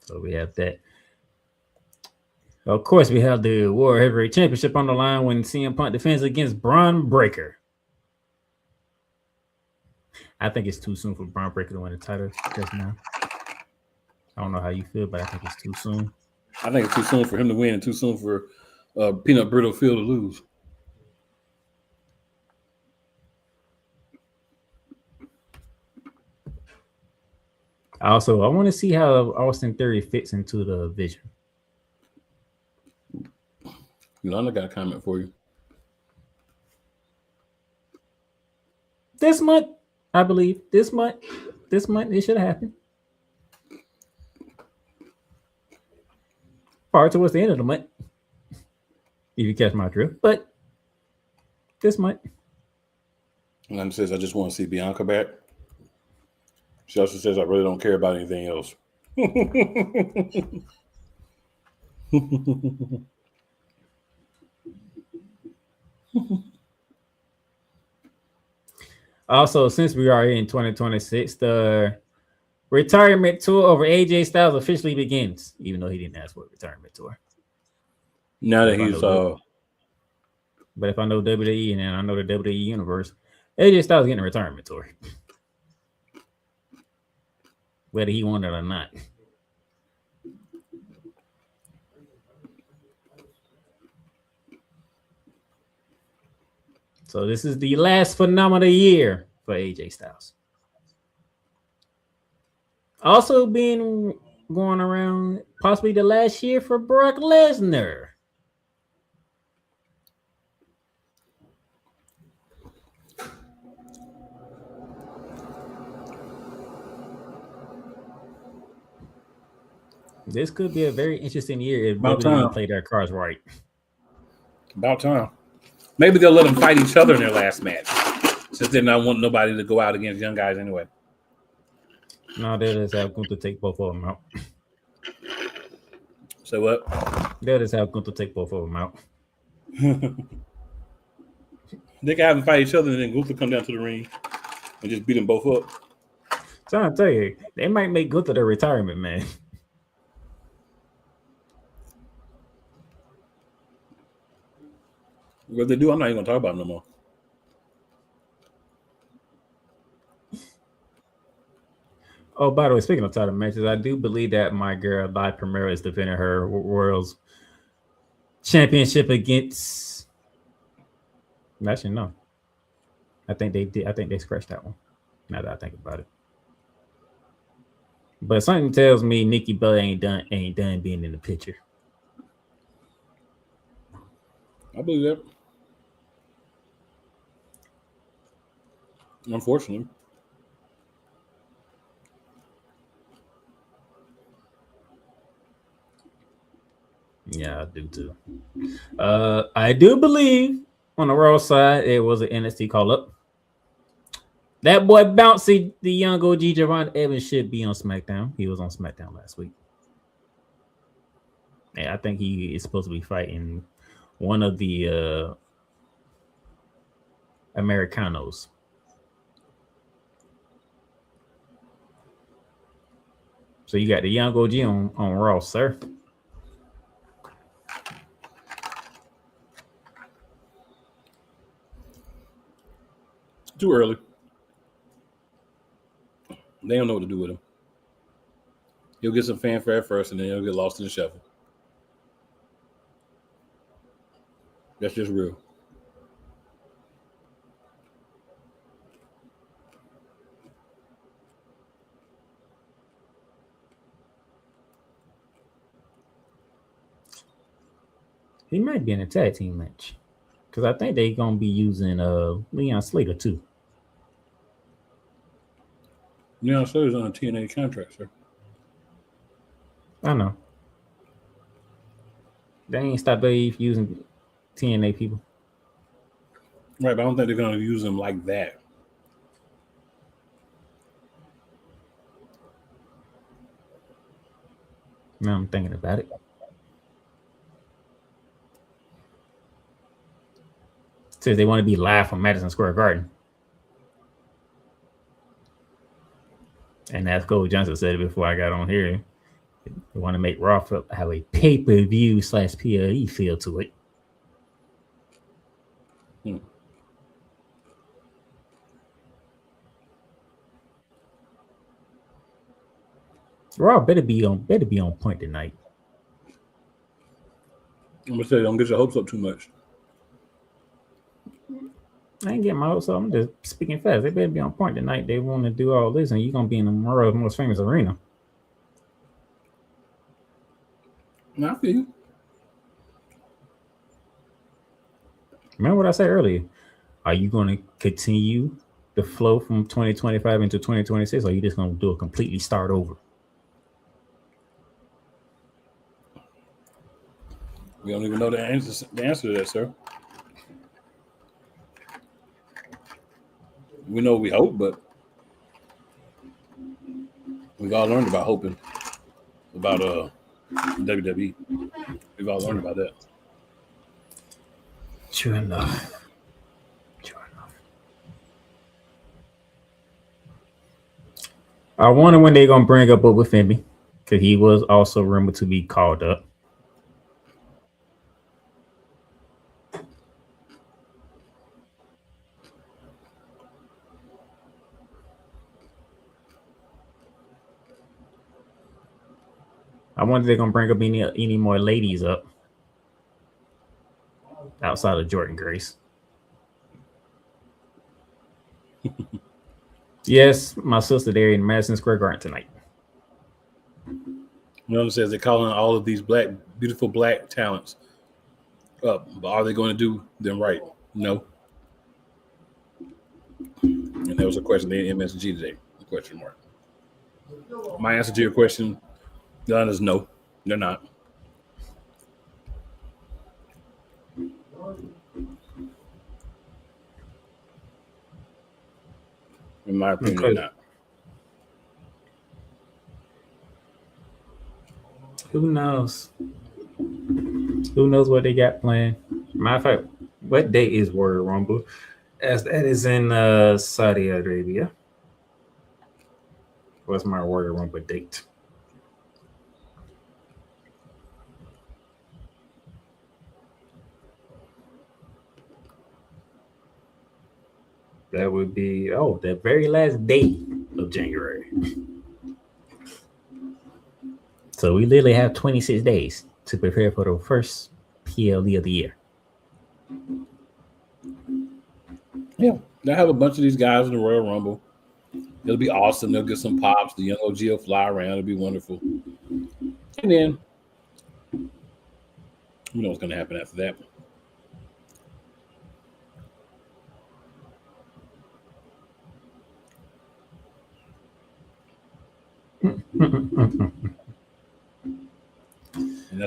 B: So we have that. Of course, we have the World Heavyweight Championship on the line when CM Punk defends against Braun Breaker. I think it's too soon for Braun Breaker to win the title just now. I don't know how you feel, but I think it's too soon.
A: I think it's too soon for him to win and too soon for Peanut Brittle Phil to lose.
B: Also, I want to see how Austin Theory fits into the vision.
A: Yolanda got a comment for you.
B: This month, I believe. This month, it should happen. Far towards the end of the month. If you catch my drift, but this might.
A: And then says, I just want to see Bianca back. She also says, I really don't care about anything else.
B: Also, since we are in 2026, the retirement tour over AJ Styles officially begins, even though he didn't ask for a retirement tour.
A: Now that he's
B: but if I know WWE and I know the WWE universe, AJ Styles getting a retirement tour, whether he wanted it or not. So this is the last phenomenal year for AJ Styles. Also being going around possibly the last year for Brock Lesnar. This could be a very interesting year if WWE play their cards right.
A: About time. Maybe they'll let them fight each other in their last match, since they don't want nobody to go out against young guys anyway.
B: No, they'll just have Gunther take both of them out.
A: So what?
B: They'll just have Gunther take both of them out.
A: They can have them fight each other and then Gunther come down to the ring and just beat them both up.
B: So I'll tell you, they might make Gunther the retirement man.
A: What they do, I'm not even going to talk about them no more.
B: Oh, by the way, speaking of title matches, I do believe that my girl, Lai Primera, is defending her World's Championship against... Actually, no. I think they did. I think they scratched that one, now that I think about it. But something tells me Nikki Bella ain't done being in the picture.
A: I believe that. Unfortunately.
B: Yeah, I do too. I do believe on the Raw side it was an NXT call up. That boy Bouncy, the young OG Javon Evans, should be on SmackDown. He was on SmackDown last week. And I think he is supposed to be fighting one of the Americanos. So you got the young OG on Raw, sir.
A: Too early. They don't know what to do with him. He'll get some fanfare first, and then he'll get lost in the shuffle. That's just real.
B: He might be in a tag team match. Because I think they're going to be using Leon Slater, too.
A: Leon Slater's on a TNA contract, sir.
B: I know. They ain't stopped using TNA people.
A: Right, but I don't think they're going to use him like that.
B: Now I'm thinking about it. Says they want to be live from Madison Square Garden. And as Cole Johnson said before I got on here, they want to make Raw have a pay-per-view / PLE feel to it. Raw better be on point tonight.
A: I'm gonna say, don't get your hopes up too much.
B: I ain't getting my hopes up. I'm just speaking fast. They better be on point tonight. They want to do all this, and you're gonna be in the world's most famous arena.
A: I feel you.
B: Remember what I said earlier? Are you going to continue the flow from 2025 into 2026, or are you just going to do a completely start over?
A: We don't even know the answer to that, sir. We know we hope, but we've all learned about hoping about WWE. We've all learned about that.
B: True enough. I wonder when they're gonna bring up Bubba Fenby, because he was also rumored to be called up. I wonder if they're gonna bring up any more ladies up outside of Jordan Grace. Yes, my sister there in Madison Square Garden tonight.
A: You know what I'm saying? They're calling all of these beautiful black talents up, but are they going to do them right? No. And there was a question in MSG today. A question mark. My answer to your question, John, is no. They're not. In my opinion, they're not.
B: Who knows? Who knows what they got planned? Matter of fact, what day is Royal Rumble? As that is in Saudi Arabia. What's my Royal Rumble date? That would be the very last day of January. So we literally have 26 days to prepare for the first PLE of the year.
A: Yeah, they'll have a bunch of these guys in the Royal Rumble. It'll be awesome. They'll get some pops. The young OG will fly around. It'll be wonderful. And then, you know what's going to happen after that.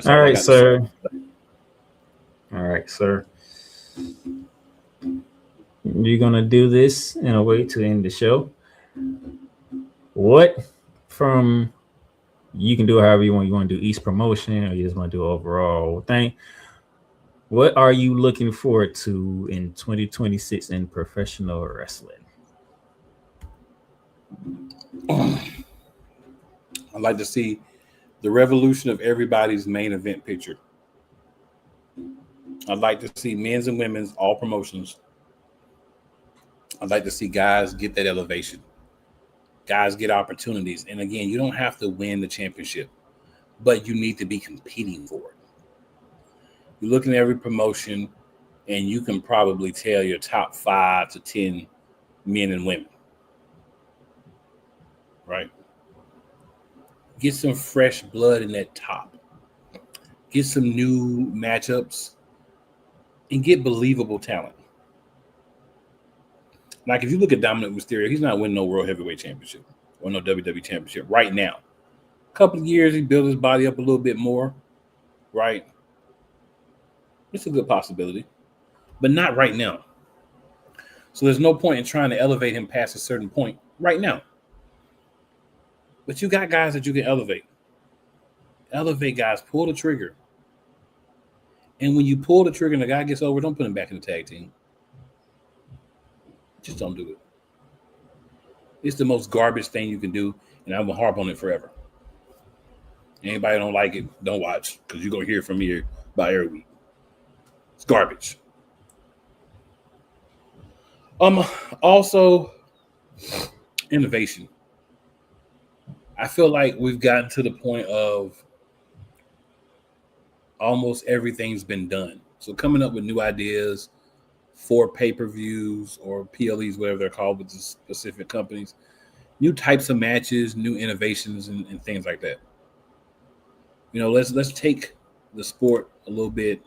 B: All right, sir. All right, sir. You're going to do this in a way to end the show. What from you can do however you want. You want to do each promotion or you just want to do overall thing. What are you looking forward to in 2026 in professional wrestling?
A: I'd like to see the revolution of everybody's main event picture. I'd like to see men's and women's, all promotions. I'd like to see guys get that elevation. Guys get opportunities. And again, you don't have to win the championship, but you need to be competing for it. You look at every promotion, and you can probably tell your top 5 to 10 men and women. Right? Get some fresh blood in that top. Get some new matchups and get believable talent. Like if you look at Dominic Mysterio, he's not winning no World Heavyweight Championship or no WWE Championship right now. A couple of years, he built his body up a little bit more, right? It's a good possibility, but not right now. So there's no point in trying to elevate him past a certain point right now. But you got guys that you can elevate. Elevate guys, pull the trigger. And when you pull the trigger and the guy gets over, don't put him back in the tag team. Just don't do it. It's the most garbage thing you can do, and I'm going to harp on it forever. Anybody don't like it, don't watch, because you're going to hear from me about every week. It's garbage. Also, innovation. I feel like we've gotten to the point of almost everything's been done. So coming up with new ideas for pay-per-views or PLEs, whatever they're called with the specific companies, new types of matches, new innovations, and things like that. You know, let's take the sport a little bit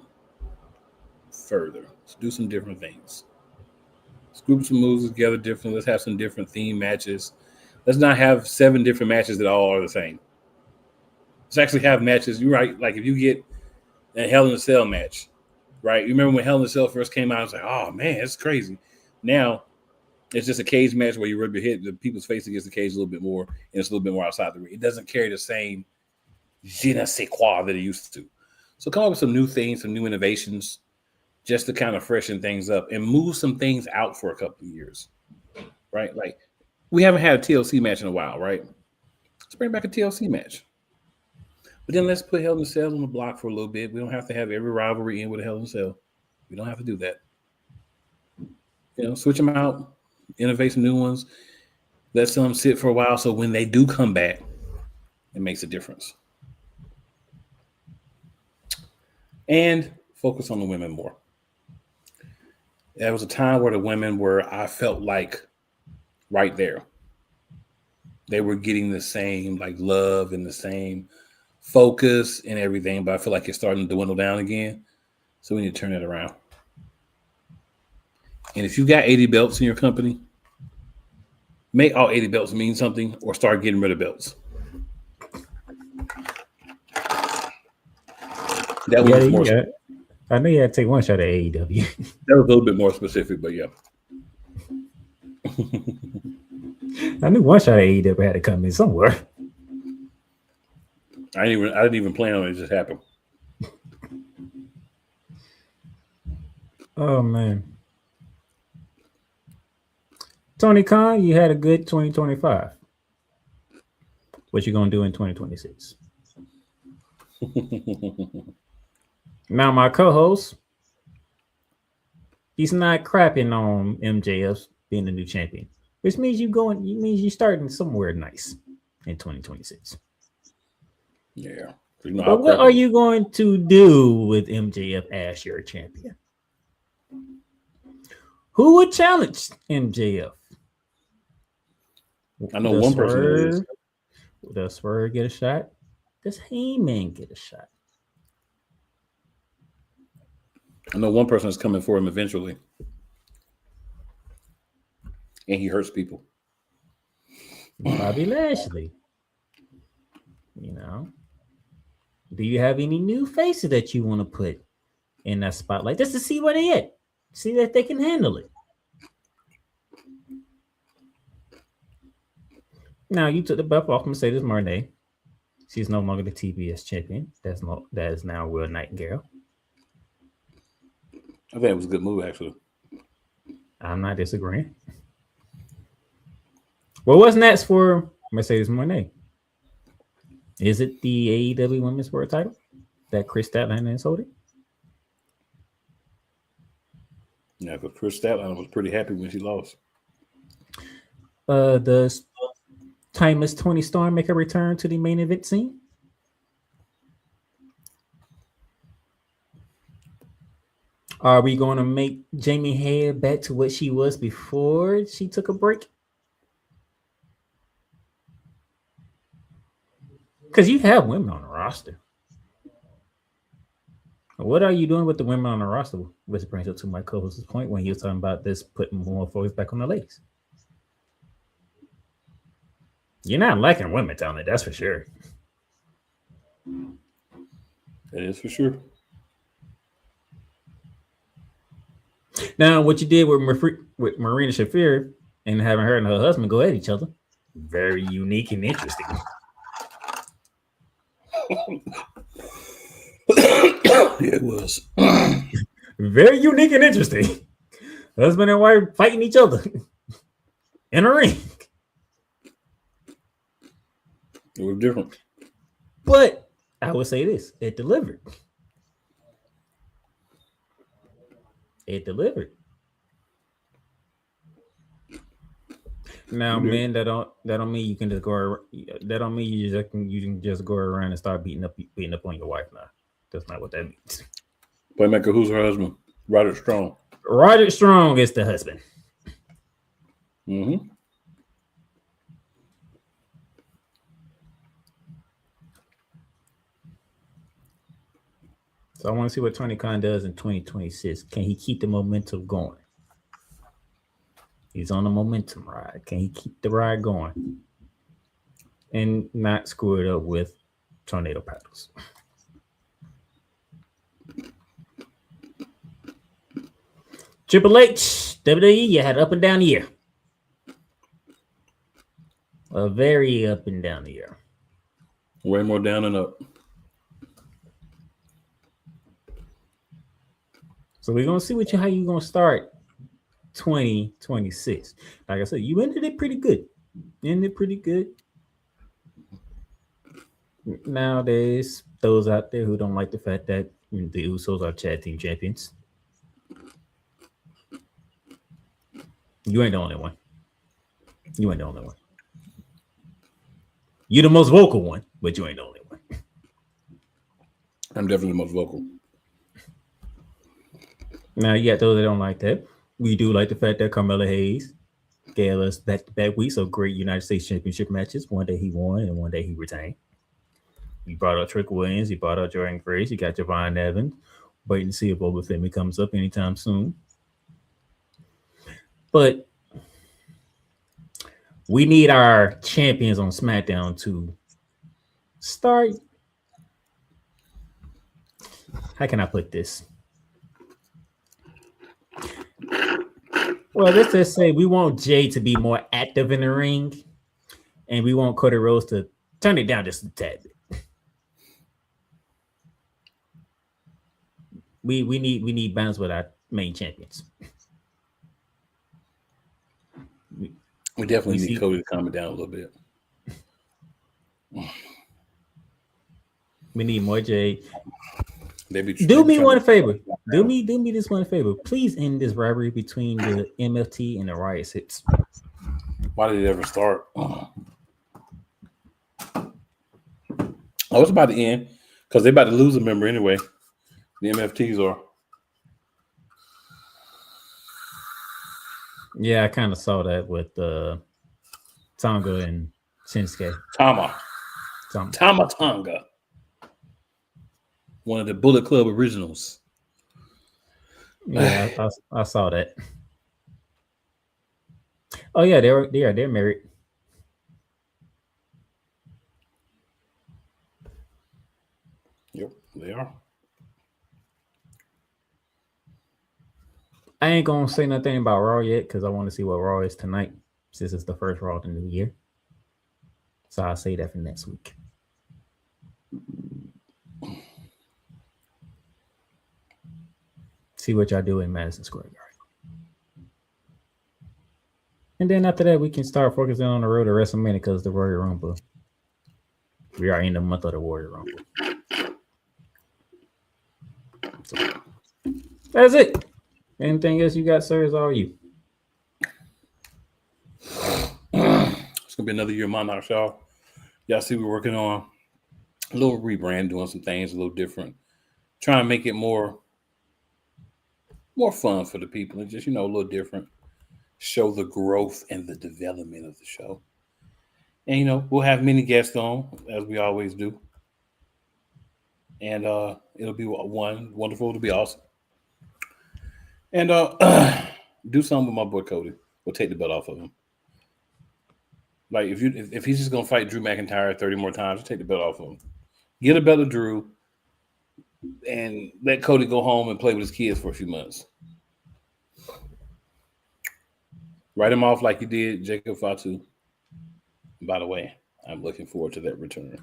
A: further. Let's do some different things. Let's group some moves together differently. Let's have some different theme matches. Let's not have 7 different matches that all are the same. Let's actually have matches. You're right. Like if you get a Hell in a Cell match, right? You remember when Hell in a Cell first came out? I was like, oh man, it's crazy. Now it's just a cage match where you rub your head, the people's face against the cage a little bit more, and it's a little bit more outside the ring. It doesn't carry the same je ne sais quoi that it used to. So come up with some new things, some new innovations, just to kind of freshen things up and move some things out for a couple of years, right? Like we haven't had a TLC match in a while, right? Let's bring back a TLC match. But then let's put Hell in a Cell on the block for a little bit. We don't have to have every rivalry in with a Hell in a Cell. We don't have to do that. Switch them out, innovate some new ones, let some sit for a while so when they do come back, it makes a difference. And focus on the women more. There was a time where the women were, I felt like, right there. They were getting the same like love and the same focus and everything, but I feel like it's starting to dwindle down again. So we need to turn that around. And if you got 80 belts in your company, make all 80 belts mean something or start getting rid of belts. That was more.
B: I know you had to take one shot at AEW.
A: That was a little bit more specific, but yeah.
B: I knew one shot at AEW had to come in somewhere.
A: I didn't even plan on it. It just happened.
B: Oh man. Tony Khan, you had a good 2025. What you gonna do in 2026? Now my co-host, he's not crapping on MJF being the new champion, which means you're starting somewhere nice in 2026.
A: Yeah.
B: But what are you going to do with MJF as your champion? Who would challenge MJF?
A: I know one person that is.
B: Does Swerve get a shot? Does Heyman get a shot?
A: I know one person is coming for him eventually. And he hurts people.
B: Bobby Lashley. Do you have any new faces that you want to put in that spotlight just to see where they at? See that they can handle it. Now you took the belt off Mercedes Moné. She's no longer the TBS champion. That is now Will Nightingale.
A: I think it was a good move, actually.
B: I'm not disagreeing. Well, what's next for Mercedes Moné? Is it the AEW Women's World Title that Chris Statlander is holding?
A: Yeah, because Chris Statlander was pretty happy when she lost.
B: Does Timeless Tony Storm make a return to the main event scene? Are we going to make Jamie Hayter back to what she was before she took a break? Because you have women on the roster. What are you doing with the women on the roster? Which brings up to my co-host's point when he was talking about this putting more focus back on the ladies. You're not liking women talent, that's for sure.
A: That is for sure.
B: Now, what you did with Marina Shafir and having her and her husband go at each other, very unique and interesting.
A: Yeah, it was.
B: Very unique and interesting. Husband and wife fighting each other in a ring.
A: It was different.
B: But I would say this, it delivered. It delivered. Now, men, that don't mean you can just go. That don't mean you can just go around and start beating up on your wife. Now, that's not what that means.
A: Playmaker, who's her husband? Roderick Strong.
B: Roderick Strong is the husband.
A: Mm-hmm.
B: So I want to see what Tony Khan does in 2026. Can he keep the momentum going? He's on a momentum ride. Can he keep the ride going and not screw it up with tornado paddles? Triple H, WWE, you had up and down year. A very up and down year.
A: Way more down and up.
B: So we're gonna see how you gonna start 2026. Like I said, you ended it pretty good. Now there's those out there who don't like the fact that the Usos are tag team champions. You ain't the only one. You're the most vocal one, but you ain't the only one.
A: I'm definitely the most vocal.
B: Now you got those that don't like that. We do like the fact that Carmelo Hayes gave us back-to-back weeks of great United States Championship matches. One day he won and one day he retained. You brought out Trick Williams. You brought out Jordan Grace. You got Javon Evans. Waiting to see if Boba Fett comes up anytime soon. But we need our champions on SmackDown to start. How can I put this? Well, let's just say we want Jay to be more active in the ring, and we want Cody Rhodes to turn it down just a tad bit. We need balance with our main champions.
A: We definitely need Cody to calm it down a little bit.
B: We need more Jay.
A: Do
B: me one favor. Do me this one favor. Please end this rivalry between the MFT and the Riot Six.
A: Why did it ever start? Oh, it's about to end because they're about to lose a member anyway. The MFTs are.
B: Yeah, I kind of saw that with Tonga and Shinsuke.
A: Tama Tonga. One of the Bullet Club originals.
B: Yeah, I saw that. Oh yeah, they're married.
A: Yep, they are.
B: I ain't gonna say nothing about Raw yet because I want to see what Raw is tonight, since it's the first Raw of the new year. So I'll say that for next week. See what y'all do in Madison Square Garden. And then after that, we can start focusing on the road to WrestleMania because the Royal Rumble. We are in the month of the Royal Rumble. So, that's it. Anything else you got, sir, is all you.
A: It's going to be another year of Monarchs, y'all. Y'all see we're working on a little rebrand, doing some things a little different. Trying to make it more fun for the people and just, a little different. Show the growth and the development of the show. And, we'll have many guests on, as we always do. And it'll be wonderful. It'll be awesome. And do something with my boy Cody. We'll take the belt off of him. Like if he's just gonna fight Drew McIntyre 30 more times, take the belt off of him. Get a belt of Drew, and let Cody go home and play with his kids for a few months. Write him off like you did Jacob Fatu. By the way, I'm looking forward to that return.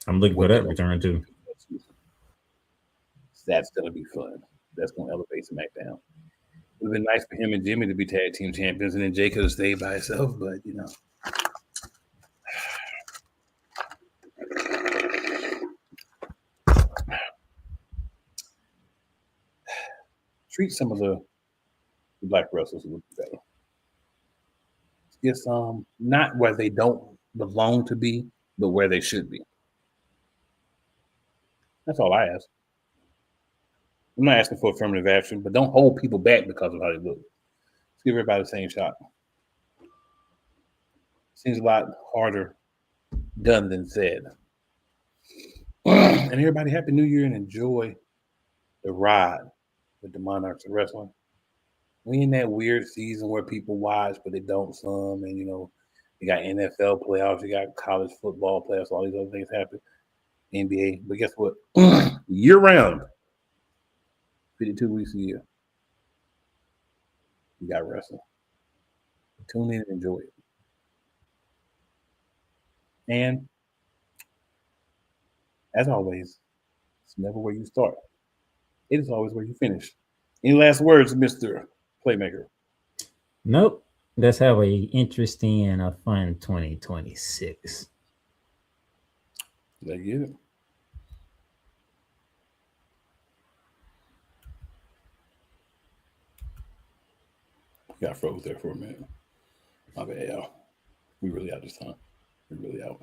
B: I'm looking for that return too.
A: That's gonna be fun. That's gonna elevate SmackDown. It would have been nice for him and Jimmy to be tag team champions, and then Jay could have stayed by himself. But treat some of the black wrestlers a little bit better. It's not where they don't belong to be, but where they should be. That's all I ask. I'm not asking for affirmative action, but don't hold people back because of how they look. Let's give everybody the same shot. Seems a lot harder done than said. And everybody, Happy New Year and enjoy the ride with the Monarchs of Wrestling. We in that weird season where people watch, but they don't some. And, you got NFL playoffs, you got college football playoffs, all these other things happen. NBA. But guess what? Year round. 52 weeks a year. You got wrestling. Tune in and enjoy it. And as always, it's never where you start. It is always where you finish. Any last words, Mr. Playmaker?
B: Nope. Let's have a interesting and a fun 2026.
A: Did I get it? Got froze there for a minute. My bad, y'all. We really out this time. We really out.